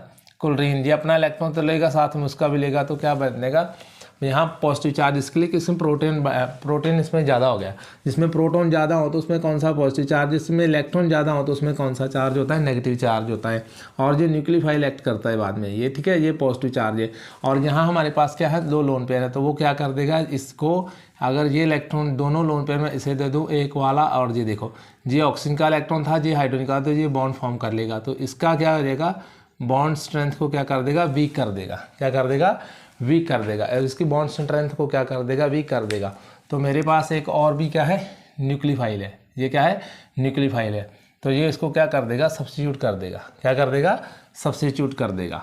क्लोरीन, ये अपना इलेक्ट्रॉन तो लेगा, साथ में उसका भी लेगा, तो क्या बनेगा यहाँ पॉजिटिव चार्ज, इसके लिए कि इसमें प्रोटीन इसमें ज़्यादा हो गया। जिसमें प्रोटॉन ज़्यादा हो तो उसमें कौन सा पॉजिटिव चार्ज, जिसमें इलेक्ट्रॉन ज़्यादा हो तो उसमें कौन सा चार्ज होता है? नेगेटिव चार्ज होता है। और ये न्यूक्लियोफाइल एक्ट करता है बाद में, ये ठीक है, ये पॉजिटिव चार्ज है। और यहाँ हमारे पास क्या है? 2 लोन पेयर है, तो वो क्या कर देगा इसको, अगर ये इलेक्ट्रॉन दोनों लोन पेयर में इसे दे दूँ एक वाला, और ये देखो ये ऑक्सीजन का इलेक्ट्रॉन था, ये हाइड्रोजन का, तो ये बॉन्ड फॉर्म कर लेगा, तो इसका क्या हो जाएगा? बॉन्ड स्ट्रेंथ को क्या कर देगा? वीक कर देगा। क्या कर देगा? वीक कर देगा। इसकी बॉन्ड स्ट्रेंथ को क्या कर देगा? वीक कर देगा। तो मेरे पास एक और भी क्या है? न्यूक्लियोफाइल है। ये क्या है? न्यूक्लियोफाइल है। तो ये इसको क्या कर देगा? सब्स्टिट्यूट कर देगा। क्या कर देगा? सब्स्टिट्यूट कर देगा।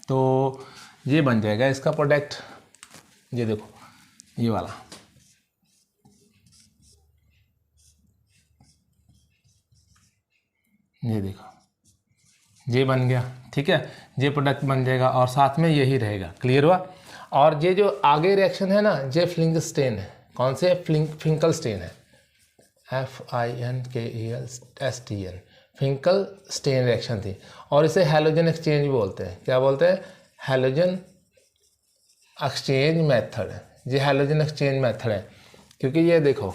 तो ये बन जाएगा इसका प्रोडक्ट। ये देखो ये वाला, ये देखो ये बन गया, ठीक है, ये प्रोडक्ट बन जाएगा, और साथ में यही रहेगा। क्लियर हुआ? और ये जो आगे रिएक्शन है ना, ये फिंकलस्टेन है। कौन से? फिंकलस्टेन है, FINKELSTEN, फिंकलस्टेन रिएक्शन थी। और इसे हैलोजन एक्सचेंज भी बोलते हैं। क्या बोलते हैं? Halogen exchange method. ये हैलोजन एक्सचेंज मेथड है, क्योंकि ये देखो,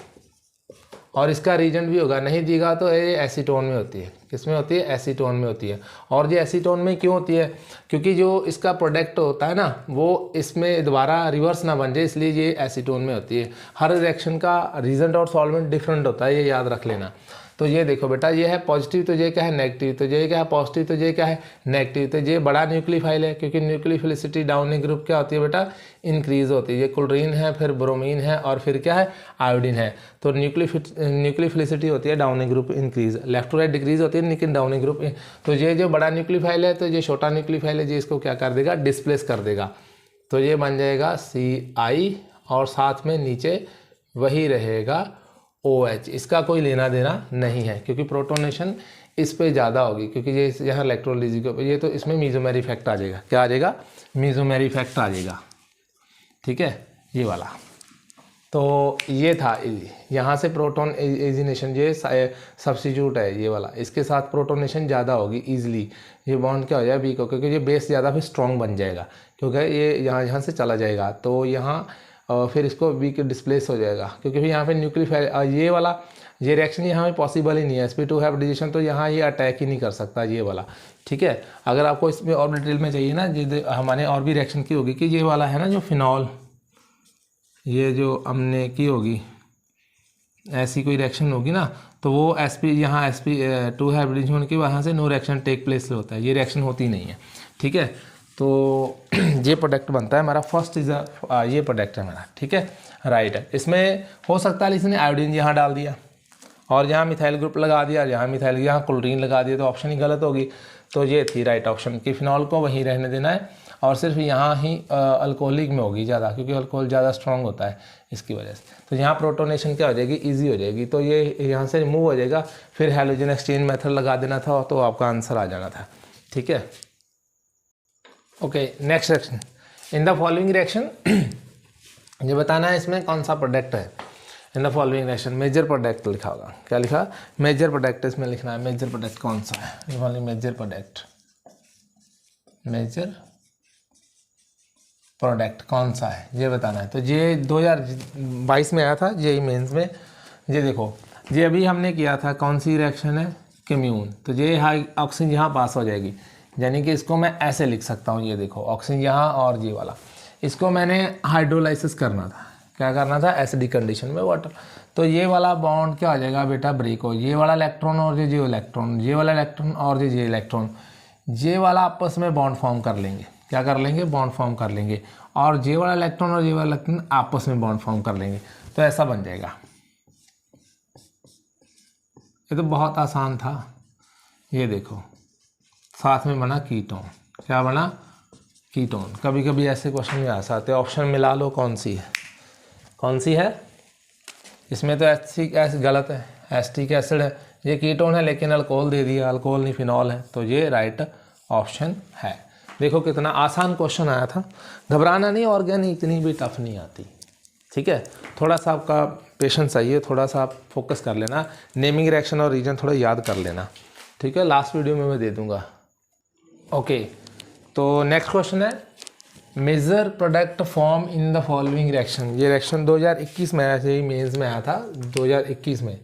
और इसका रीजन भी होगा, नहीं दिखा तो ये एसीटोन में होती है। किस में होती है? एसीटोन में होती है। और ये एसीटोन में क्यों होती है? क्योंकि जो इसका प्रोडक्ट होता है ना, वो इसमें दोबारा रिवर्स ना बन जाए, इसलिए ये एसीटोन में होती है। हर रिएक्शन का रीजन और सॉल्वेंट डिफरेंट होता है, ये याद रख लेना। तो ये देखो बेटा, ये है पॉजिटिव, तो ये क्या है? नेगेटिव। तो ये क्या है? पॉजिटिव, तो ये क्या है? नेगेटिव। तो ये बड़ा न्यूक्लियोफाइल है, क्योंकि न्यूक्लियोफिलिसिटी डाउनिंग ग्रुप क्या होती है बेटा? इंक्रीज होती है। ये क्लोरीन है, फिर ब्रोमीन है, और फिर क्या है? आयोडीन है। तो न्यूक्लियोफिलिसिटी होती है downing group increase, left to right decrease होती है, लेकिन डाउनिंग ग्रुप। तो ये जो बड़ा न्यूक्लियोफाइल है, तो ये छोटा न्यूक्लियोफाइल है, ये इसको क्या कर देगा? डिस्प्लेस कर देगा। तो ये बन जाएगा CI, और साथ में नीचे वही रहेगा OH। इसका कोई लेना देना नहीं है क्योंकि प्रोटोनेशन इस पे ज़्यादा होगी, क्योंकि ये यहाँ इलेक्ट्रोलिसिस के ये तो इसमें मीजोमेर इफेक्ट आ जाएगा। क्या आ जाएगा? मीजोमेर इफेक्ट आ जाएगा। ठीक है, ये वाला। तो ये था, यहाँ से प्रोटॉन एजिनेशन, ये सब्स्टिट्यूट है ये वाला, इसके साथ प्रोटोनेशन ज़्यादा होगी ईजिली। ये बॉन्ड क्या हो जाएगा? वीक हो, क्योंकि ये बेस ज़्यादा फिर स्ट्रॉन्ग बन जाएगा, क्योंकि ये यहाँ से चला जाएगा तो यहाँ फिर इसको वीक डिस्प्लेस हो जाएगा, क्योंकि फिर यहाँ पे न्यूक्लियोफाइल ये वाला ये रिएक्शन यहाँ पे पॉसिबल ही नहीं है। sp2 हाइब्रिडाइजेशन तो यहाँ ये अटैक ही नहीं कर सकता ये वाला। ठीक है, अगर आपको इसमें और डिटेल में चाहिए ना, हमारे और भी रिएक्शन की होगी कि ये वाला है ना जो फिनॉल, ये जो हमने की होगी ऐसी कोई रिएक्शन होगी ना, तो वो यहाँ sp2 हाइब्रिडाइजेशन होने की वहाँ से नो रिएक्शन टेक प्लेस होता है, ये रिएक्शन होती नहीं है। ठीक है, तो ये प्रोडक्ट बनता है हमारा फर्स्ट इज ये प्रोडक्ट है हमारा। ठीक है, राइट है। इसमें हो सकता है इसने आयोडीन यहाँ डाल दिया और यहाँ मिथाइल ग्रुप लगा दिया, यहाँ मिथाइल यहाँ क्लोरीन लगा दिया, तो ऑप्शन ही गलत होगी। तो ये थी राइट ऑप्शन कि फिनॉल को वहीं रहने देना है और सिर्फ यहाँ ही अल्कोहलिक में होगी ज़्यादा, क्योंकि अल्कोहल ज़्यादा स्ट्रॉन्ग होता है इसकी वजह से। तो यहाँ प्रोटोनेशन क्या हो जाएगी? ईजी हो जाएगी। तो ये यहाँ से रिमूव हो जाएगा, फिर हैलोजन एक्सचेंज मेथड लगा देना था तो आपका आंसर आ जाना था। ठीक है, okay. Next reaction, in the following reaction ये बताना है इसमें कौन सा प्रोडक्ट है। In the following reaction major product लिखा होगा, क्या लिखा? मेजर प्रोडक्ट इसमें लिखना है। मेजर प्रोडक्ट कौन सा है? Following major product, major product कौन सा है ये बताना है। तो ये 2022 में आया था जेईई मेंस में। ये देखो, ये अभी हमने किया था, कौन सी रिएक्शन है? केम्यून। तो ये हाई ऑक्सीजन यहाँ पास हो जाएगी, यानी कि इसको मैं ऐसे लिख सकता हूँ। ये देखो ऑक्सीजन यहाँ और ये वाला, इसको मैंने हाइड्रोलाइसिस करना था। क्या करना था? एसिडिक कंडीशन में वाटर। तो ये वाला बॉन्ड क्या हो जाएगा बेटा? ब्रेक हो। ये वाला इलेक्ट्रॉन और ये इलेक्ट्रॉन, ये वाला इलेक्ट्रॉन और ये इलेक्ट्रॉन, ये वाला आपस में बॉन्ड फॉर्म कर लेंगे। क्या कर लेंगे? बॉन्ड फॉर्म कर लेंगे। और ये वाला इलेक्ट्रॉन और ये वाला इलेक्ट्रॉन आपस में बॉन्ड फॉर्म कर लेंगे। तो ऐसा बन जाएगा। ये तो बहुत आसान था। ये देखो साथ में बना कीटोन। क्या बना? कीटोन। कभी कभी ऐसे क्वेश्चन में आ सकते हैं, ऑप्शन मिला लो कौन सी है, कौन सी है। इसमें तो एसिटिक एसिड गलत है, एसिटिक एसिड है। ये कीटोन है लेकिन अल्कोहल दे दिया, अल्कोहल नहीं फिनॉल है, तो ये राइट ऑप्शन है। देखो कितना आसान क्वेश्चन आया था। घबराना नहीं, ऑर्गेनिक इतनी भी टफ नहीं आती। ठीक है, थोड़ा सा आपका पेशेंस चाहिए, थोड़ा सा आप फोकस कर लेना, नेमिंग रिएक्शन और रीजन थोड़ा याद कर लेना। ठीक है, लास्ट वीडियो में मैं दे दूंगा। ओके, तो नेक्स्ट क्वेश्चन है major product form in the following reaction. ये रिएक्शन 2021 में आया, जेईई मेंस में आया था 2021 में,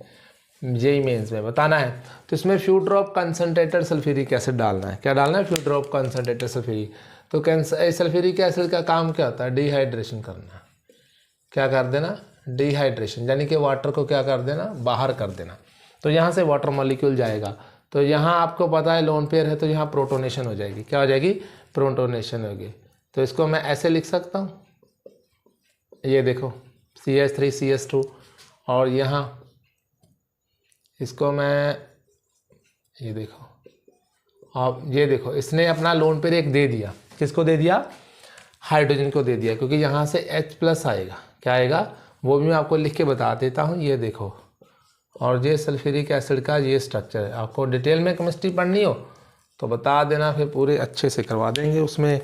जेईई मेंस में बताना है। तो इसमें few drop concentrated sulphuric acid डालना है। क्या डालना है? Few drop concentrated sulphuric. तो सल्फ्यूरिक एसिड का काम क्या होता है? डिहाइड्रेशन करना। क्या कर देना? डिहाइड्रेशन, यानी कि वाटर को क्या कर देना? बाहर कर देना। तो यहाँ से वाटर मॉलिक्यूल जाएगा। तो यहाँ आपको पता है लोन पेयर है, तो यहाँ प्रोटोनेशन हो जाएगी। क्या हो जाएगी? प्रोटोनेशन होगी। तो इसको मैं ऐसे लिख सकता हूँ, ये देखो CH3 CH2, और यहाँ इसको मैं ये देखो, अब ये देखो इसने अपना लोन पेयर एक दे दिया। किसको दे दिया? हाइड्रोजन को दे दिया, क्योंकि यहाँ से H+ आएगा। क्या आएगा? वो भी मैं आपको लिख के बता देता हूँ। ये देखो, और ये सल्फ्यूरिक एसिड का ये स्ट्रक्चर है। आपको डिटेल में केमिस्ट्री पढ़नी हो तो बता देना, फिर पूरे अच्छे से करवा देंगे, उसमें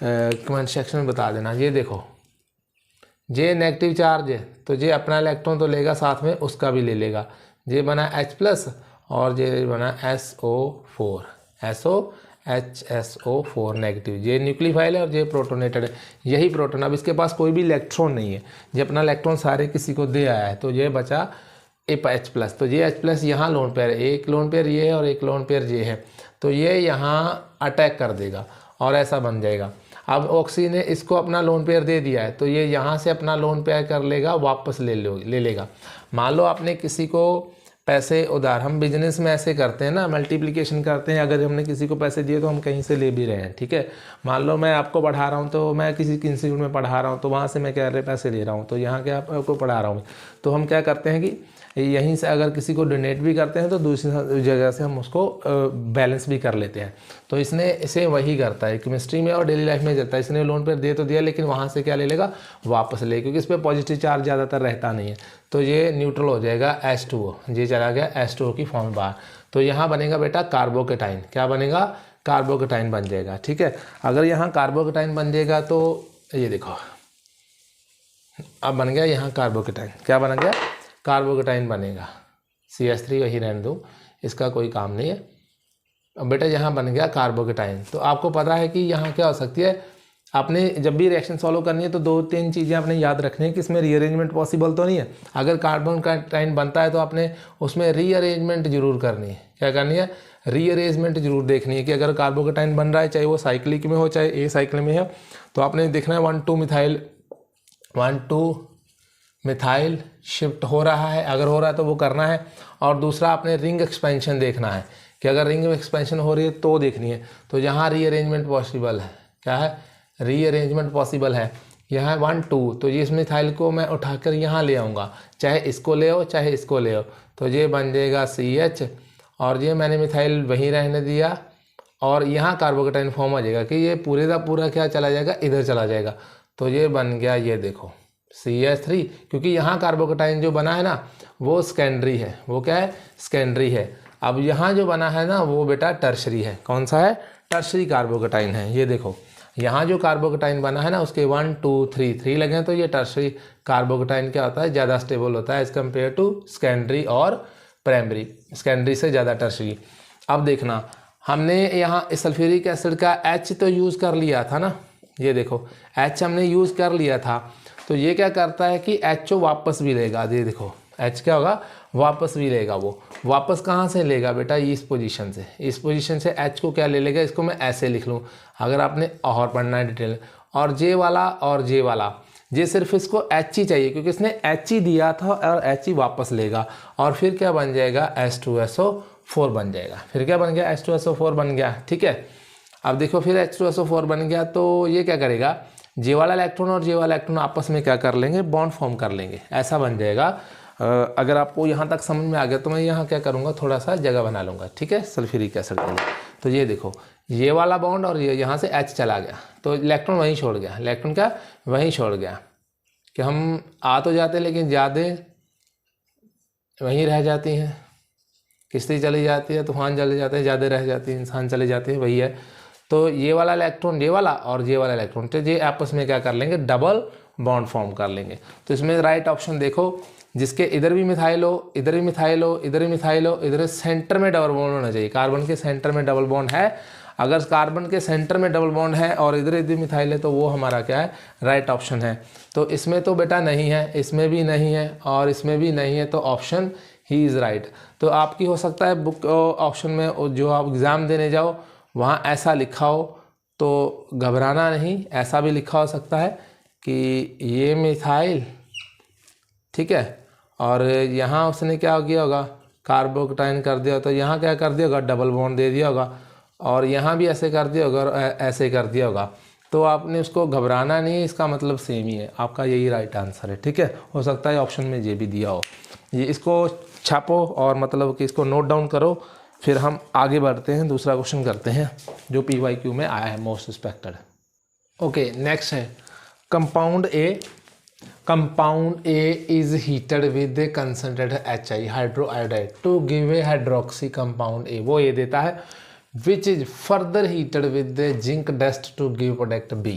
कमेंट सेक्शन में बता देना। ये देखो, ये नेगेटिव चार्ज है, तो ये अपना इलेक्ट्रॉन तो लेगा, साथ में उसका भी ले लेगा। ये बना H+ और ये बना SO4, HSO4 नेगेटिव। ये न्यूक्लियोफाइल है और ये प्रोटोनेटेड है। यही प्रोटोन, अब इसके पास कोई भी इलेक्ट्रॉन नहीं है, ये अपना इलेक्ट्रॉन सारे किसी को दे आया है, तो ये बचा H+। तो ये H+ यहाँ लोन पेयर है, एक लोन पेयर ये है और एक लोन पेयर ये है, तो ये यहाँ अटैक कर देगा और ऐसा बन जाएगा। अब ऑक्सीजन ने इसको अपना लोन पेयर दे दिया है, तो ये यहाँ से अपना लोन पेयर कर लेगा, वापस ले लेगा। मान लो आपने किसी को पैसे उधार, हम बिजनेस में ऐसे करते हैं ना, मल्टीप्लिकेशन करते हैं। अगर हमने किसी को पैसे दिए तो हम कहीं से ले भी रहे हैं, ठीक है। मान लो मैं आपको पढ़ा रहा हूँ, तो मैं किसी इंस्टीट्यूट में पढ़ा रहा हूँ, तो वहाँ से मैं क्या रहे पैसे ले रहा हूँ, तो यहाँ क्या आपको पढ़ा रहा हूँ। तो हम क्या करते हैं कि यहीं से अगर किसी को डोनेट भी करते हैं तो दूसरी जगह से हम उसको बैलेंस भी कर लेते हैं। तो इसने इसे वही करता है, केमिस्ट्री में और डेली लाइफ में जाता है। इसने लोन पर दे तो दिया, लेकिन वहाँ से क्या ले लेगा, वापस ले, क्योंकि इस पर पॉजिटिव चार्ज ज़्यादातर रहता नहीं है। तो ये न्यूट्रल हो जाएगा H2O, ये चला गया H2O की फॉर्म बाहर। तो यहाँ बनेगा बेटा कार्बोकेटाइन, क्या बनेगा, कार्बोकेटाइन बन जाएगा, ठीक है। अगर यहाँ कार्बोकेटाइन बन जाएगा तो ये देखो अब बन गया यहाँ कार्बोकेटाइन, क्या बन गया, कार्बोकेटाइन बनेगा। CH3 वही रहने दो, इसका कोई काम नहीं है। अब बेटा यहाँ बन गया कार्बोकेटाइन। तो आपको पता है कि यहाँ क्या हो सकती है, आपने जब भी रिएक्शन सॉल्व करनी है तो 2-3 चीज़ें आपने याद रखनी है कि इसमें रीअरेंजमेंट पॉसिबल तो नहीं है। अगर कार्बोकेटाइन बनता है तो आपने उसमें रीअरेंजमेंट जरूर करनी है। क्या करनी है, रीअरेंजमेंट जरूर देखनी है कि अगर कार्बोकेटाइन बन रहा है, चाहे वो साइक्लिक में हो चाहे ए साइकिल में है, तो आपने देखना है 1,2 मिथाइल शिफ्ट हो रहा है। अगर हो रहा है तो वो करना है। और दूसरा आपने रिंग एक्सपेंशन देखना है कि अगर रिंग एक्सपेंशन हो रही है तो देखनी है। तो यहाँ रीअरेंजमेंट पॉसिबल है, क्या है, रीअरेंजमेंट पॉसिबल है। यहाँ 1,2, तो ये इस मिथाइल को मैं उठाकर यहाँ ले आऊँगा, चाहे इसको ले आओ चाहे इसको ले आओ, तो ये बन जाएगा CH, और ये मैंने मिथाइल वहीं रहने दिया, और यहाँ कार्बोकेटाइन फॉर्म आ जाएगा कि ये पूरे का पूरा क्या चला जाएगा, इधर चला जाएगा। तो ये बन गया, ये देखो CH3, क्योंकि यहाँ कार्बोकेटाइन जो बना है ना वो सेकेंडरी है। वो क्या है, सेकेंडरी है। अब यहाँ जो बना है ना वो बेटा टर्शरी है। कौन सा है, टर्शरी कार्बोकेटाइन है। ये देखो यहाँ जो कार्बोकेटाइन बना है ना उसके 1, 2, 3 लगे हैं, तो ये टर्शरी कार्बोकेटाइन क्या होता है, ज़्यादा स्टेबल होता है एज़ कम्पेयर टू सेकेंडरी और प्राइमरी, सेकेंडरी से ज़्यादा टर्शरी। अब देखना, हमने यहाँ सल्फ्यूरिक एसिड का H तो यूज़ कर लिया था ना, ये देखो H हमने यूज़ कर लिया था। तो ये क्या करता है कि HO वापस भी लेगा। ये देखो H क्या होगा, वापस भी लेगा। वो वापस कहाँ से लेगा बेटा, इस पोजीशन से, इस पोजीशन से H को क्या ले लेगा, इसको मैं ऐसे लिख लूँ अगर आपने और पढ़ना है डिटेल। और J वाला और J वाला, ये सिर्फ इसको H ही चाहिए क्योंकि इसने H ही दिया था और H ही वापस लेगा। और फिर क्या बन जाएगा, H2SO4 बन जाएगा। फिर क्या बन गया, H2SO4 बन गया, ठीक है। अब देखो फिर H2SO4 बन गया तो ये क्या करेगा, J वाला इलेक्ट्रॉन और J वाला इलेक्ट्रॉन आपस में क्या कर लेंगे, बॉन्ड फॉर्म कर लेंगे, ऐसा बन जाएगा। अगर आपको यहाँ तक समझ में आ गया तो मैं यहाँ क्या करूँगा, थोड़ा सा जगह बना लूँगा, ठीक है, सल्फ्यूरिक एसिड के लिए। तो ये देखो ये वाला बॉन्ड और ये यहाँ से H चला गया, तो इलेक्ट्रॉन वहीं छोड़ गया, इलेक्ट्रॉन क्या वहीं छोड़ गया कि हम आ तो जाते हैं लेकिन ज़्यादा वहीं रह जाती हैं। किश्ती चली जाती है, तूफान चले जाते हैं, ज़्यादा रह जाती है, इंसान चले जाते हैं, वही है। तो ये वाला इलेक्ट्रॉन, ये वाला और ये वाला इलेक्ट्रॉन, तो ये आपस में क्या कर लेंगे, डबल बॉन्ड फॉर्म कर लेंगे। तो इसमें राइट ऑप्शन देखो, जिसके इधर भी मिथाइल हो, इधर भी मिथाइल हो, इधर भी मिथाइल हो, इधर सेंटर में डबल बॉन्ड होना चाहिए। कार्बन के सेंटर में डबल बॉन्ड है, अगर कार्बन के सेंटर में डबल बॉन्ड है और इधर इधर मिथाइल है तो वो हमारा क्या है, राइट ऑप्शन है। तो इसमें तो बेटा नहीं है, इसमें भी नहीं है और इसमें भी नहीं है, तो ऑप्शन ही इज़ राइट। तो आपकी हो सकता है बुक ऑप्शन में जो आप एग्ज़ाम देने जाओ वहाँ ऐसा लिखा हो, तो घबराना नहीं, ऐसा भी लिखा हो सकता है कि ये मिथाइल, ठीक है, और यहाँ उसने क्या किया होगा, कार्बोकेटाइन कर दिया, तो यहाँ क्या कर दिया होगा, डबल बॉन्ड दे दिया होगा, और यहाँ भी ऐसे कर दिया होगा और ऐसे कर दिया होगा। तो आपने उसको घबराना नहीं है, इसका मतलब सेम ही है, आपका यही राइट आंसर है, ठीक है। हो सकता है ऑप्शन में ये भी दिया हो, ये इसको छापो और मतलब कि इसको नोट डाउन करो। फिर हम आगे बढ़ते हैं, दूसरा क्वेश्चन करते हैं जो PYQ में आया है, मोस्ट एक्सपेक्टेड। ओके, नेक्स्ट है compound A. Compound A is heated with concentrated HI hydroiodide to give a hydroxy compound A. वो ये देता है which is further heated with zinc dust to give product B।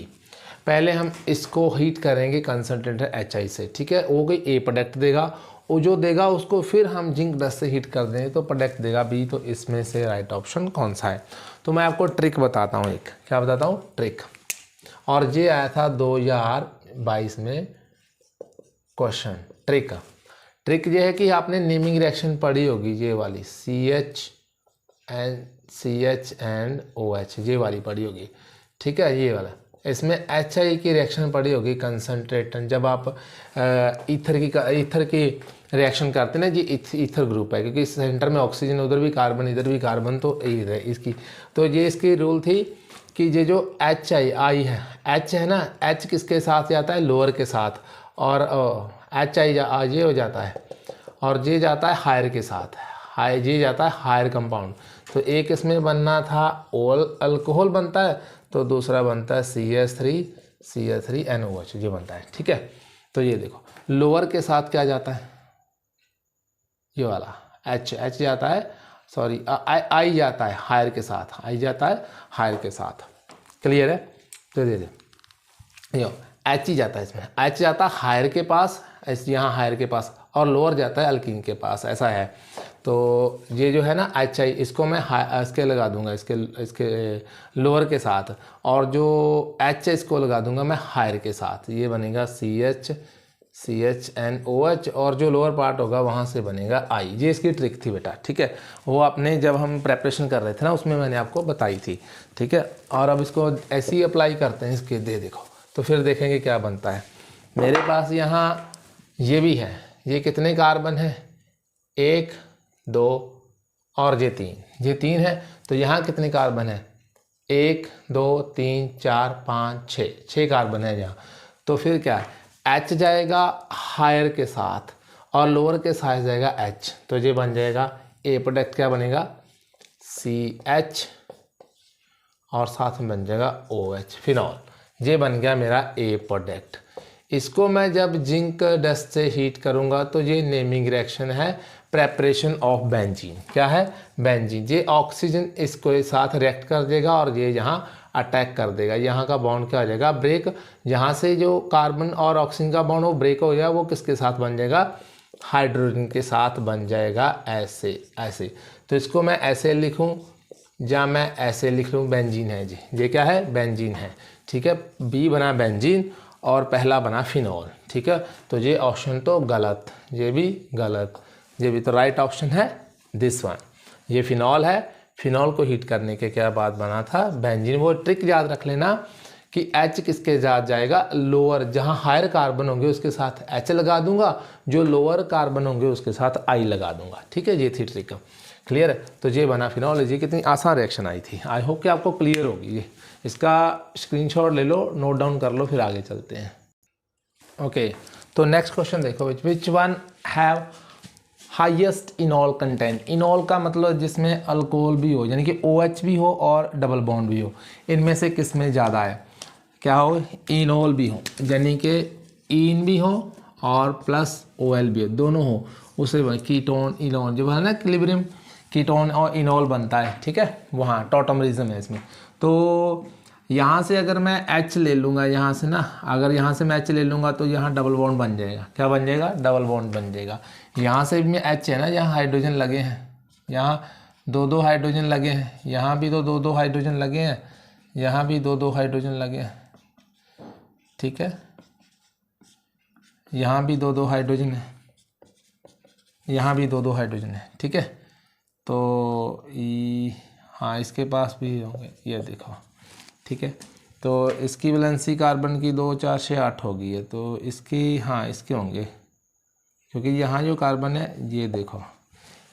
पहले हम इसको heat करेंगे concentrated HI से, ठीक है, वो कोई ए प्रोडक्ट देगा, वो जो देगा उसको फिर हम जिंक डस्ट से हीट कर देंगे तो प्रोडक्ट देगा B। तो इसमें से राइट ऑप्शन कौन सा है। तो मैं आपको ट्रिक बताता हूँ, एक क्या बताता हूँ, ट्रिक। और ये आया था 2022 में क्वेश्चन। ट्रिक ये है कि आपने नेमिंग रिएक्शन पढ़ी होगी, ये वाली CH एंड OH, ये वाली पढ़ी होगी, ठीक है, ये वाला इसमें HI की रिएक्शन पड़ी होगी कंसंट्रेटेड, जब आप ईथर की रिएक्शन करते हैं ना, ये ईथर ग्रुप है क्योंकि इस सेंटर में ऑक्सीजन, उधर भी कार्बन, इधर भी कार्बन, तो ये है इसकी। तो ये इसकी रूल थी कि ये जो HI है, H है ना, H किसके साथ जाता है, लोअर के साथ, और HI ये हो जाता है, और ये जाता है हायर के साथ, ये जाता है हायर कंपाउंड। तो एक इसमें बनना था अल्कोहल बनता है, तो दूसरा बनता है CH3NOH, ये बनता है। ठीक है, तो ये देखो लोअर के साथ क्या जाता है, ये वाला H जाता है, सॉरी I जाता है हायर के साथ, I जाता है हायर के साथ। क्लियर है? तो दे यो H ही जाता है इसमें, H जाता है हायर के पास, यहाँ हायर के पास, और लोअर जाता है अल्कीन के पास, ऐसा है। तो ये जो है ना HI, इसको मैं इसके लगा दूंगा, इसके लोअर के साथ, और जो H है इसको लगा दूंगा मैं हायर के साथ, ये बनेगा CHNOH, और जो लोअर पार्ट होगा वहाँ से बनेगा I। ये इसकी ट्रिक थी बेटा। ठीक है, वो आपने जब हम प्रेपरेशन कर रहे थे ना उसमें मैंने आपको बताई थी। ठीक है, और अब इसको ऐसे ही अप्लाई करते हैं इसके, देखो तो फिर देखेंगे क्या बनता है। मेरे पास यहाँ ये भी है, ये कितने कार्बन है, 1 2 और ये 3 है। तो यहाँ कितने कार्बन है, 1 2 3 4 5 6 कार्बन है यहाँ। तो फिर क्या है, H जाएगा हायर के साथ और लोअर के साथ जाएगा H, तो ये बन जाएगा A प्रोडक्ट, क्या बनेगा CH, और साथ में बन जाएगा OH फिनॉल। ये बन गया मेरा A प्रोडक्ट। इसको मैं जब जिंक डस्ट से हीट करूंगा तो ये नेमिंग रिएक्शन है, प्रेपरेशन ऑफ बेंजीन। क्या है, बेंजीन। ये ऑक्सीजन इसको साथ रिएक्ट कर देगा और ये यहाँ अटैक कर देगा, यहाँ का बॉन्ड क्या हो जाएगा, ब्रेक। यहाँ से जो कार्बन और ऑक्सीजन का बॉन्ड वो ब्रेक हो जाएगा, वो किसके साथ बन जाएगा, हाइड्रोजन के साथ बन जाएगा, ऐसे। तो इसको मैं ऐसे लिखूँ या मैं ऐसे लिख लूँ, बेंजीन है जी, ये क्या है, बेंजीन है। ठीक है, B बना बेंजीन और पहला बना फिनॉल। ठीक है, तो ये ऑप्शन तो गलत, ये भी गलत, ये भी तो राइट ऑप्शन है दिस वन। ये फिनॉल है, फिनॉल को हीट करने के क्या बाद बना था, बेंजीन। वो ट्रिक याद रख लेना कि H किसके साथ जाएगा, लोअर, जहाँ हायर कार्बन होंगे उसके साथ H लगा दूंगा, जो लोअर कार्बन होंगे उसके साथ I लगा दूंगा। ठीक है, ये थी ट्रिक। क्लियर है? तो ये बना फिनॉल। ये कितनी आसान रिएक्शन आई थी। आई होप कि आपको क्लियर होगी। ये इसका स्क्रीनशॉट ले लो, नोट डाउन कर लो, फिर आगे चलते हैं। ओके, तो नेक्स्ट क्वेश्चन देखो, which one have highest इनॉल content. इनॉल का मतलब जिसमें अल्कोहल भी हो, यानी कि OH भी हो और डबल बॉन्ड भी हो, इनमें से किस में ज़्यादा है, क्या हो, इनॉल भी हो, यानी कि इन भी हो और प्लस OL भी हो, दोनों हो, उसे कीटोन इनॉल जो है ना, इक्विलिब्रियम कीटोन और इनॉल बनता है। ठीक है, वहाँ टॉटमरिज्म है इसमें। तो यहाँ से अगर मैं H ले लूँगा, यहाँ से ना, अगर यहाँ से मैं H ले लूँगा तो यहाँ डबल बॉन्ड बन जाएगा। क्या बन जाएगा, डबल बॉन्ड बन जाएगा। यहाँ से भी H है ना, यहाँ हाइड्रोजन लगे हैं, यहाँ 2 हाइड्रोजन लगे हैं, यहाँ भी तो 2 हाइड्रोजन लगे हैं, यहाँ भी 2 हाइड्रोजन लगे हैं। ठीक है, यहाँ भी 2 हाइड्रोजन है, यहाँ भी 2 हाइड्रोजन है। ठीक है, तो हाँ इसके पास भी होंगे, ये देखो। ठीक है, तो इसकी वैलेंसी कार्बन की 2 4 6 8 होगी है, तो इसकी, हाँ इसके होंगे, क्योंकि यहाँ जो कार्बन है ये देखो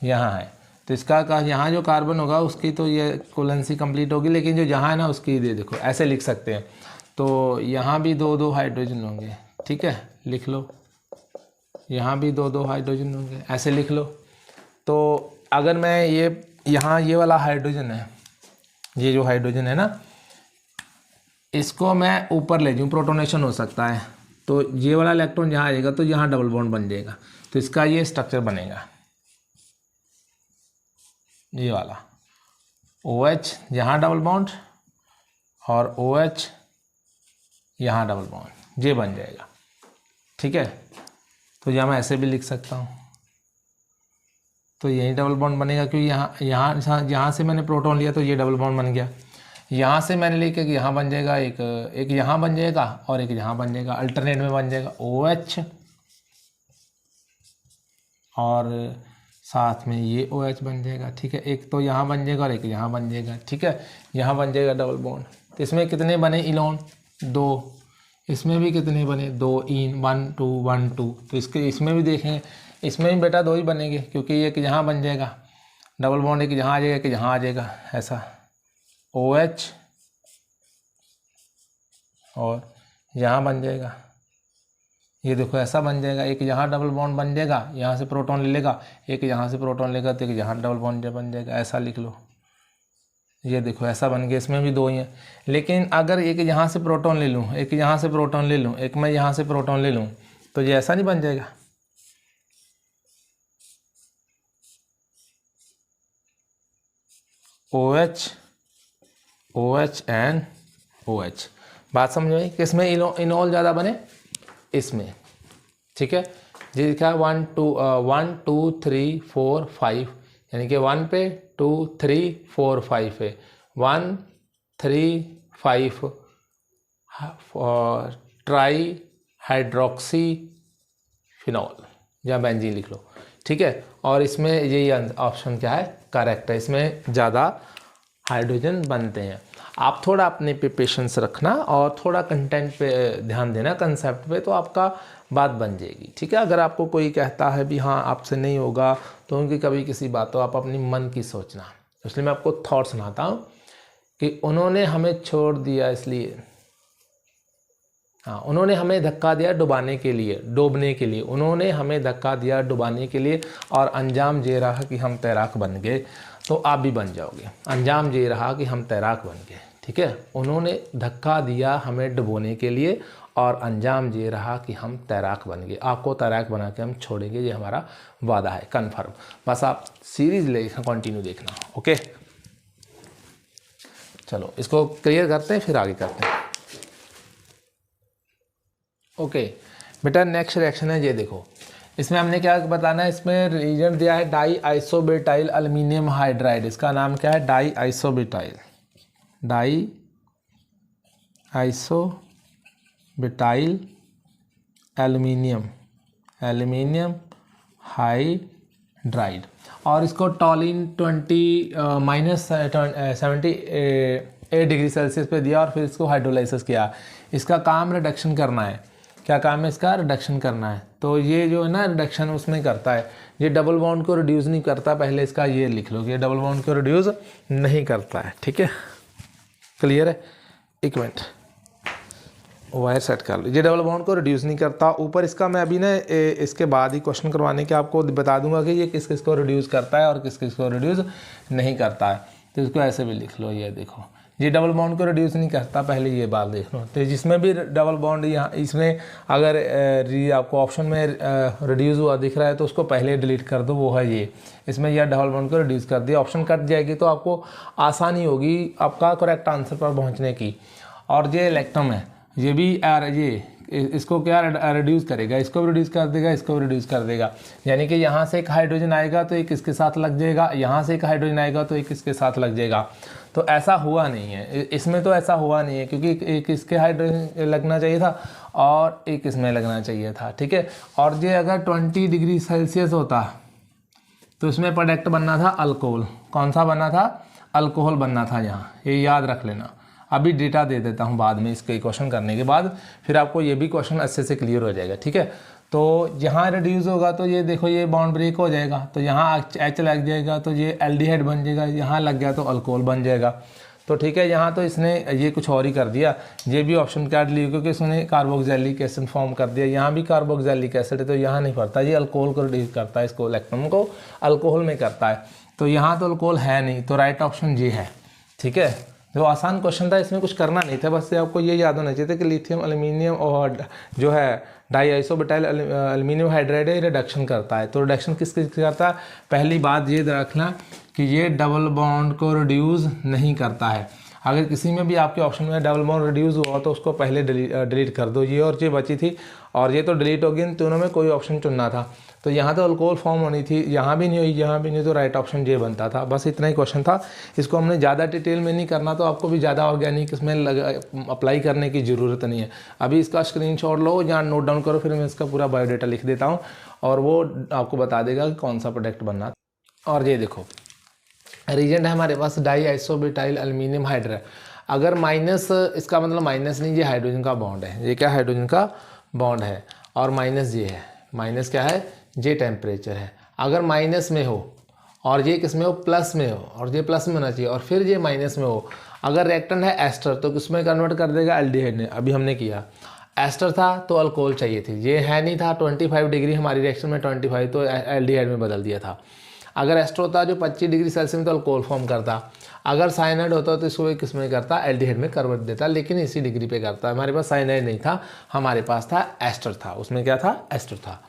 यहाँ है, तो इसका का यहाँ जो कार्बन होगा उसकी तो ये वैलेंसी कंप्लीट होगी, लेकिन जो यहाँ है ना उसकी ये देखो, ऐसे लिख सकते हैं। तो यहाँ भी 2 हाइड्रोजन होंगे। ठीक है, लिख लो, यहाँ भी 2 हाइड्रोजन होंगे, ऐसे लिख लो। तो अगर मैं यहाँ ये वाला हाइड्रोजन है, ये जो हाइड्रोजन है ना, इसको मैं ऊपर ले जाऊँ, प्रोटोनेशन हो सकता है, तो ये वाला इलेक्ट्रॉन यहाँ आएगा तो यहाँ डबल बॉन्ड बन जाएगा, तो इसका ये स्ट्रक्चर बनेगा, ये वाला OH यहाँ डबल बॉन्ड और OH यहाँ डबल बॉन्ड, ये बन जाएगा। ठीक है, तो यहाँ मैं ऐसे भी लिख सकता हूँ, तो यही डबल बॉन्ड बनेगा, क्योंकि यहाँ से मैंने प्रोटॉन लिया तो ये डबल बॉन्ड बन गया। यहाँ से मैंने लेके कि यहाँ बन जाएगा, एक यहाँ बन जाएगा और एक यहाँ बन जाएगा, अल्टरनेट में बन जाएगा OH और साथ में ये OH बन जाएगा। ठीक है, एक तो यहाँ बन जाएगा और एक यहाँ बन जाएगा। ठीक है, यहाँ बन जाएगा डबल बॉन्ड। तो इसमें कितने बने इनॉन, 2, इसमें भी कितने बने 2 इन 1 2 1 2, तो इसमें भी देखें, इसमें भी बेटा 2 ही बनेंगे क्योंकि एक यहाँ बन जाएगा डबल बॉन्ड, एक यहाँ आ जाएगा, एक यहाँ आ जाएगा, ऐसा OH और यहाँ बन जाएगा, ये देखो ऐसा बन जाएगा, एक यहाँ डबल बॉन्ड बन जाएगा, यहाँ से प्रोटॉन ले लेगा, एक यहाँ से प्रोटॉन लेगा तो एक यहाँ डबल बॉन्ड बन जाएगा, ऐसा लिख लो। ये देखो ऐसा बन गया, इसमें भी 2 ही हैं। लेकिन अगर एक यहाँ से प्रोटॉन ले लूँ, एक यहाँ से प्रोटॉन ले लूँ, एक मैं यहाँ से प्रोटॉन ले लूँ, तो ये ऐसा नहीं बन जाएगा। OH OH एंड OH, बात समझ में? किसमें इनॉल ज़्यादा बने? इसमें, ठीक है जी। क्या 1 2 3 4 5, यानी कि 1 पे 2 3 4 5 है, 1 3 5 ट्राई हाइड्रोक्सी फिनॉल या बेंजीन लिख लो, ठीक है। और इसमें यही ऑप्शन क्या है? करेक्ट है, इसमें ज़्यादा हाइड्रोजन बनते हैं। आप थोड़ा अपने पे पेशेंस रखना और थोड़ा कंटेंट पे ध्यान देना, कंसेप्ट पे, तो आपका बात बन जाएगी, ठीक है। अगर आपको कोई कहता है भी हाँ आपसे नहीं होगा, तो उनकी कभी किसी बात, तो आप अपनी मन की सोचना। इसलिए मैं आपको थॉट सुनाता हूँ कि उन्होंने हमें छोड़ दिया इसलिए, हाँ उन्होंने हमें धक्का दिया डुबाने के लिए, डूबने के लिए, उन्होंने हमें धक्का दिया डुबाने के लिए, और अंजाम ये रहा कि हम तैराक बन गए, तो आप भी बन जाओगे। अंजाम ये रहा कि हम तैराक बन गए, ठीक है। उन्होंने धक्का दिया हमें डुबोने के लिए, और अंजाम ये रहा कि हम तैराक बन गए। आपको तैराक बना के हम छोड़ेंगे, ये हमारा वादा है, कन्फर्म। बस आप सीरीज लेकर कंटिन्यू देखना, ओके। चलो इसको क्लियर करते हैं, फिर आगे करते हैं। ओके बेटा, नेक्स्ट रिएक्शन है, ये देखो। इसमें हमने क्या बताना है, इसमें रिएजेंट दिया है डाई आइसोब्यूटाइल एल्युमिनियम हाइड्राइड। इसका नाम क्या है? Die isobutyl, die isobutyl aluminium hydride. और इसको टॉलिन 78 डिग्री सेल्सियस पे दिया और फिर इसको हाइड्रोलाइसिस किया। इसका काम रिडक्शन करना है। क्या काम है इसका? रिडक्शन करना है। तो ये जो है ना रिडक्शन उसमें करता है, ये डबल बॉन्ड को रिड्यूस नहीं करता। पहले इसका ये लिख लो कि ये डबल बॉन्ड को रिड्यूस नहीं करता है, ठीक है। क्लियर है? एक मिनट वायर सेट कर लो। ये डबल बॉन्ड को रिड्यूस नहीं करता। ऊपर इसका मैं अभी ना इसके बाद ही क्वेश्चन करवाने के आपको बता दूंगा कि ये किस किस को रिड्यूस करता है और किस किस को रिड्यूस नहीं करता है। तो इसको ऐसे भी लिख लो, ये देखो ये डबल बॉन्ड को रिड्यूस नहीं करता, पहले ये बात देख लो। तो जिसमें भी डबल बॉन्ड यहाँ इसमें अगर आपको ऑप्शन में रिड्यूस हुआ दिख रहा है तो उसको पहले डिलीट कर दो, वो है ये। इसमें यह डबल बॉन्ड को रिड्यूस कर दिया, ऑप्शन कट जाएगी तो आपको आसानी होगी आपका करेक्ट आंसर पर पहुँचने की। और ये इलेक्ट्रम है, ये भी ये इसको क्या रिड्यूस करेगा, इसको भी रिड्यूस कर देगा, इसको भी रिड्यूस कर देगा। यानी कि यहाँ से एक हाइड्रोजन आएगा तो एक इसके साथ लग जाएगा, यहाँ से एक हाइड्रोजन आएगा तो एक इसके साथ लग जाएगा। तो ऐसा हुआ नहीं है इसमें, तो ऐसा हुआ नहीं है क्योंकि एक इसके हाइड्रोजन लगना चाहिए था और एक इसमें लगना चाहिए था, ठीक है। और ये अगर 20 डिग्री सेल्सियस होता तो इसमें प्रोडक्ट बनना था अल्कोहल। कौन सा बनना था? अल्कोहल बनना था यहाँ, ये याद रख लेना। अभी डेटा दे देता हूँ बाद में, इसके क्वेश्चन करने के बाद फिर आपको ये भी क्वेश्चन अच्छे से क्लियर हो जाएगा, ठीक है। तो यहाँ रिड्यूस होगा तो ये देखो ये बॉन्ड ब्रेक हो जाएगा, तो यहाँ H लग जाएगा तो ये एल्डिहाइड बन जाएगा, यहाँ लग गया तो अल्कोहल बन जाएगा। तो ठीक है, यहाँ तो इसने ये कुछ और ही कर दिया, ये भी ऑप्शन काट लिया क्योंकि इसने कार्बोक्सिलिक एसिड फॉर्म कर दिया। यहाँ भी कार्बोक्सिलिक एसिड है तो यहाँ नहीं पड़ता, ये अल्कोहल को रिड्यूस करता है, इसको इलेक्ट्रॉन को अल्कोहल में करता है। तो यहाँ तो अल्कोहल है नहीं, तो राइट ऑप्शन ये है, ठीक है। जो आसान क्वेश्चन था इसमें कुछ करना नहीं था, बस आपको ये याद होना चाहिए था कि लिथियम एल्युमिनियम और जो है die isobutyl aluminium hydride reduction करता है। तो रिडक्शन किस किस करता है? पहली बात ये रखना कि ये डबल बॉन्ड को रिड्यूस नहीं करता है। अगर किसी में भी आपके ऑप्शन में डबल बॉन्ड रिड्यूस हुआ तो उसको पहले डिलीट कर दो। ये और ये बची थी और ये तो डिलीट होगी, इन दोनों में कोई ऑप्शन चुनना था। तो यहाँ तो अल्कोहल फॉर्म होनी थी, यहाँ भी नहीं हुई, यहाँ भी नहीं, तो राइट ऑप्शन ये बनता था। बस इतना ही क्वेश्चन था, इसको हमने ज़्यादा डिटेल में नहीं करना, तो आपको भी ज़्यादा ऑर्गेनिक इसमें अप्लाई करने की ज़रूरत नहीं है। अभी इसका स्क्रीनशॉट लो या नोट डाउन करो, फिर मैं इसका पूरा बायोडाटा लिख देता हूँ और वो आपको बता देगा कि कौन सा प्रोडक्ट बनना। और ये देखो रिएजेंट है हमारे पास डाई आइसोब्यूटाइल एल्युमिनियम हाइड्राइड। अगर माइनस, इसका मतलब माइनस नहीं, ये हाइड्रोजन का बॉन्ड है, ये क्या हाइड्रोजन का बॉन्ड है, और माइनस ये है, माइनस क्या है, ये टेम्परेचर है। अगर माइनस में हो और ये किस में हो, प्लस में हो, और ये प्लस में होना चाहिए, और फिर ये माइनस में हो। अगर रिएक्टेंट है एस्टर तो किसमें कन्वर्ट कर देगा, एल्डिहाइड में। अभी हमने किया, एस्टर था तो अल्कोहल चाहिए थी, ये है नहीं था, 25 डिग्री हमारी रिएक्शन में 25, तो एल्डिहाइड में बदल दिया था। अगर एस्टर होता जो 25 डिग्री सेल्सियस में तो अल्कोहल फॉर्म करता। अगर साइनाइड होता तो इसको किस में करता, एल्डिहाइड में कन्वर्ट देता, लेकिन इसी डिग्री पे करता। हमारे पास साइनाइड नहीं था, हमारे पास था एस्टर था, उसमें क्या था, एस्टर था।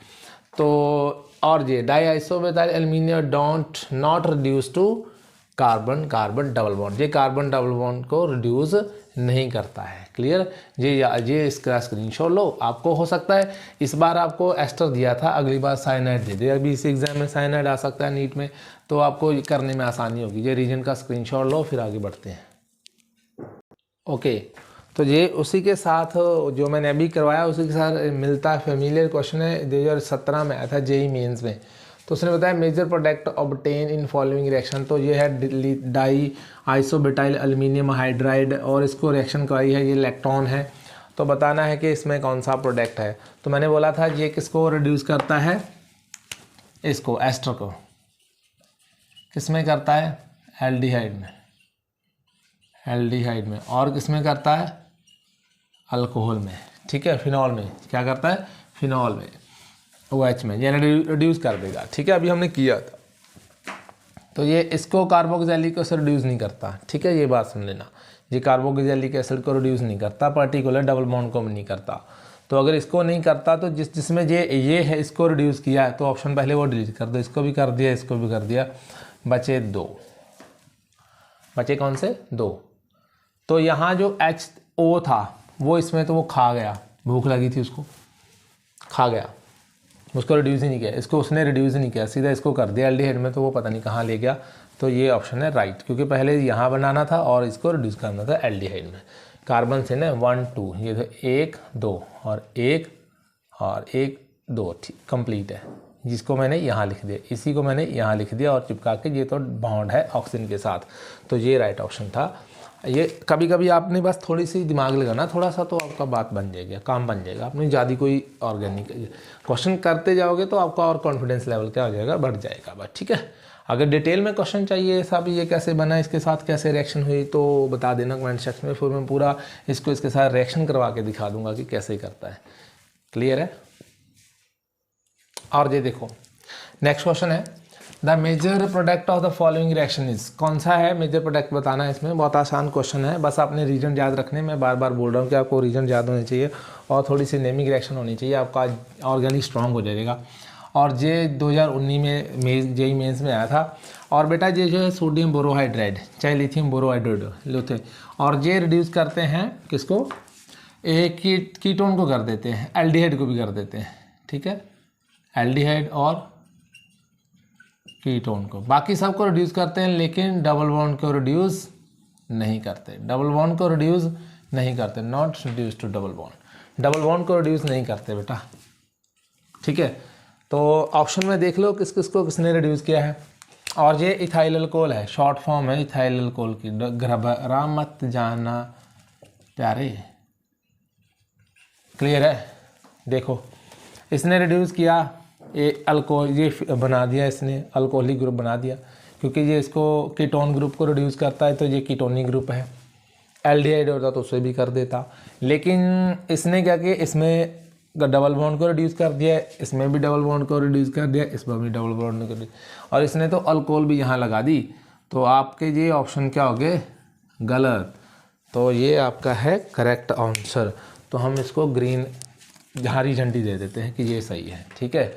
तो और ये diisomethyl aluminium don't not reduce to carbon carbon double bond, ये कार्बन डबल बॉन्ड को रिड्यूस नहीं करता है। क्लियर, ये इसका स्क्रीनशॉट लो। आपको हो सकता है इस बार आपको एस्टर दिया था, अगली बार साइनाइड दे दे। अभी इस एग्जाम में साइनाइड आ सकता है नीट में, तो आपको करने में आसानी होगी। ये रीजन का स्क्रीनशॉट लो, फिर आगे बढ़ते हैं। ओके, तो ये उसी के साथ जो मैंने अभी करवाया उसी के साथ मिलता है, फेमिलियर क्वेश्चन है, 2017 में आया था जेई मेंस में। तो उसने बताया major product obtain in following reaction, तो ये है डाई आइसोब्यूटाइल एल्यूमिनियम हाइड्राइड, और इसको रिएक्शन कराई है, ये इलेक्ट्रॉन है। तो बताना है कि इसमें कौन सा प्रोडक्ट है। तो मैंने बोला था ये किसको रिड्यूस करता है, इसको एस्टर को किस में करता है, एल्डिहाइड में, एल्डिहाइड में, और किस में करता है, अल्कोहल में, ठीक है, फिनॉल में, क्या करता है, फिनॉल में, OH में, यानी रिड्यूस कर देगा। ठीक है, अभी हमने किया था। तो ये इसको कार्बोक्सिलिक एसिड रिड्यूस नहीं करता, ठीक है, ये बात सुन लेना, ये कार्बोक्सिलिक एसिड को रिड्यूस नहीं करता, पर्टिकुलर डबल बॉन्ड को नहीं करता। तो अगर इसको नहीं करता तो जिसमें ये है इसको रिड्यूस किया है, तो ऑप्शन पहले वो डिलीट कर दो, इसको भी कर दिया, इसको भी कर दिया, बचे 2, बचे कौन से, 2। तो यहाँ जो HO था वो इसमें, तो वो खा गया, भूख लगी थी उसको, खा गया, उसको रिड्यूस ही नहीं किया, इसको उसने रिड्यूस ही नहीं किया, सीधा इसको कर दिया एल्डिहाइड में, तो वो पता नहीं कहाँ ले गया। तो ये ऑप्शन है राइट, क्योंकि पहले यहाँ बनाना था और इसको रिड्यूस करना था एल्डिहाइड में। कार्बन से ना 1 2, ये तो 1 2 और 1 और 1 2, ठीक कंप्लीट है, जिसको मैंने यहाँ लिख दिया, इसी को मैंने यहाँ लिख दिया और चिपका के, ये तो बॉन्ड है ऑक्सीजन के साथ, तो ये राइट ऑप्शन था। ये कभी कभी आपने बस थोड़ी सी दिमाग लगाना थोड़ा सा, तो आपका बात बन जाएगी, काम बन जाएगा। आपने ज़्यादा कोई ऑर्गेनिक क्वेश्चन करते जाओगे तो आपका और कॉन्फिडेंस लेवल क्या हो जाएगा, बढ़ जाएगा बस, ठीक है। अगर डिटेल में क्वेश्चन चाहिए साहब, ये कैसे बना, इसके साथ कैसे रिएक्शन हुई, तो बता देना कमेंट सेक्शन में, फिर मैं पूरा इसके साथ रिएक्शन करवा के दिखा दूंगा कि कैसे करता है। क्लियर है। और ये देखो नेक्स्ट क्वेश्चन है, the major product of the following reaction is, कौन सा है मेजर प्रोडक्ट बताना है इसमें। बहुत आसान क्वेश्चन है, बस आपने रीजन याद रखने, मैं बार बार बोल रहा हूँ कि आपको रीजन याद होने चाहिए और थोड़ी सी नेमिंग रिएक्शन होनी चाहिए, आपका ऑर्गेनिक स्ट्रॉन्ग हो जाएगा। और ये 2019 में जेई मेंस में आया था। और बेटा ये जो है सोडियम बोरोहाइड्राइड, चाहे लिथियम बोरोहाइड्राइड लेते, और ये रिड्यूस करते हैं किसको, एक कीटोन को कर देते हैं, एल्डिहाइड को भी कर देते हैं, ठीक है, एल्डिहाइड और कीटोन को, बाकी सबको रिड्यूस करते हैं, लेकिन डबल बॉन्ड को रिड्यूस नहीं करते, डबल बॉन्ड को रिड्यूस नहीं करते, not reduce to double bond, double bond को रिड्यूस नहीं करते बेटा, ठीक है। तो ऑप्शन में देख लो किस किस को किसने रिड्यूस किया है। और ये इथाइल अल्कोहल है, शॉर्ट फॉर्म है इथाइल अल्कोहल की, घबरा मत जाना प्यारे, क्लियर है। देखो इसने रिड्यूस किया, ये अल्कोहल, ये बना दिया इसने, अल्कोहलिक ग्रुप बना दिया, क्योंकि ये इसको कीटोन ग्रुप को रिड्यूस करता है, तो ये कीटोनिक ग्रुप है। एल्डिहाइड होता तो उसे भी कर देता, लेकिन इसने क्या किया, इसमें डबल बॉन्ड को रिड्यूस कर दिया, इसमें भी डबल बॉन्ड को रिड्यूस कर दिया, इसमें भी डबल बॉन्ड को, और इसने तो अल्कोहल भी यहाँ लगा दी। तो आपके ये ऑप्शन क्या हो गए, गलत। तो ये आपका है करेक्ट आंसर। तो हम इसको ग्रीन हरी झंडी दे देते हैं कि ये सही है, ठीक है।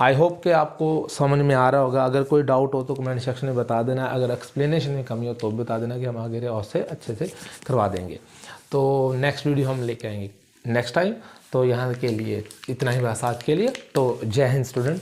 आई होप कि आपको समझ में आ रहा होगा। अगर कोई डाउट हो तो कमेंट सेक्शन में बता देना, अगर एक्सप्लेनेशन में कमी हो तो बता देना कि हम आगे और से अच्छे से करवा देंगे। तो नेक्स्ट वीडियो हम लेके आएंगे नेक्स्ट टाइम। तो यहाँ के लिए इतना ही बस आज के लिए। तो जय हिंद स्टूडेंट।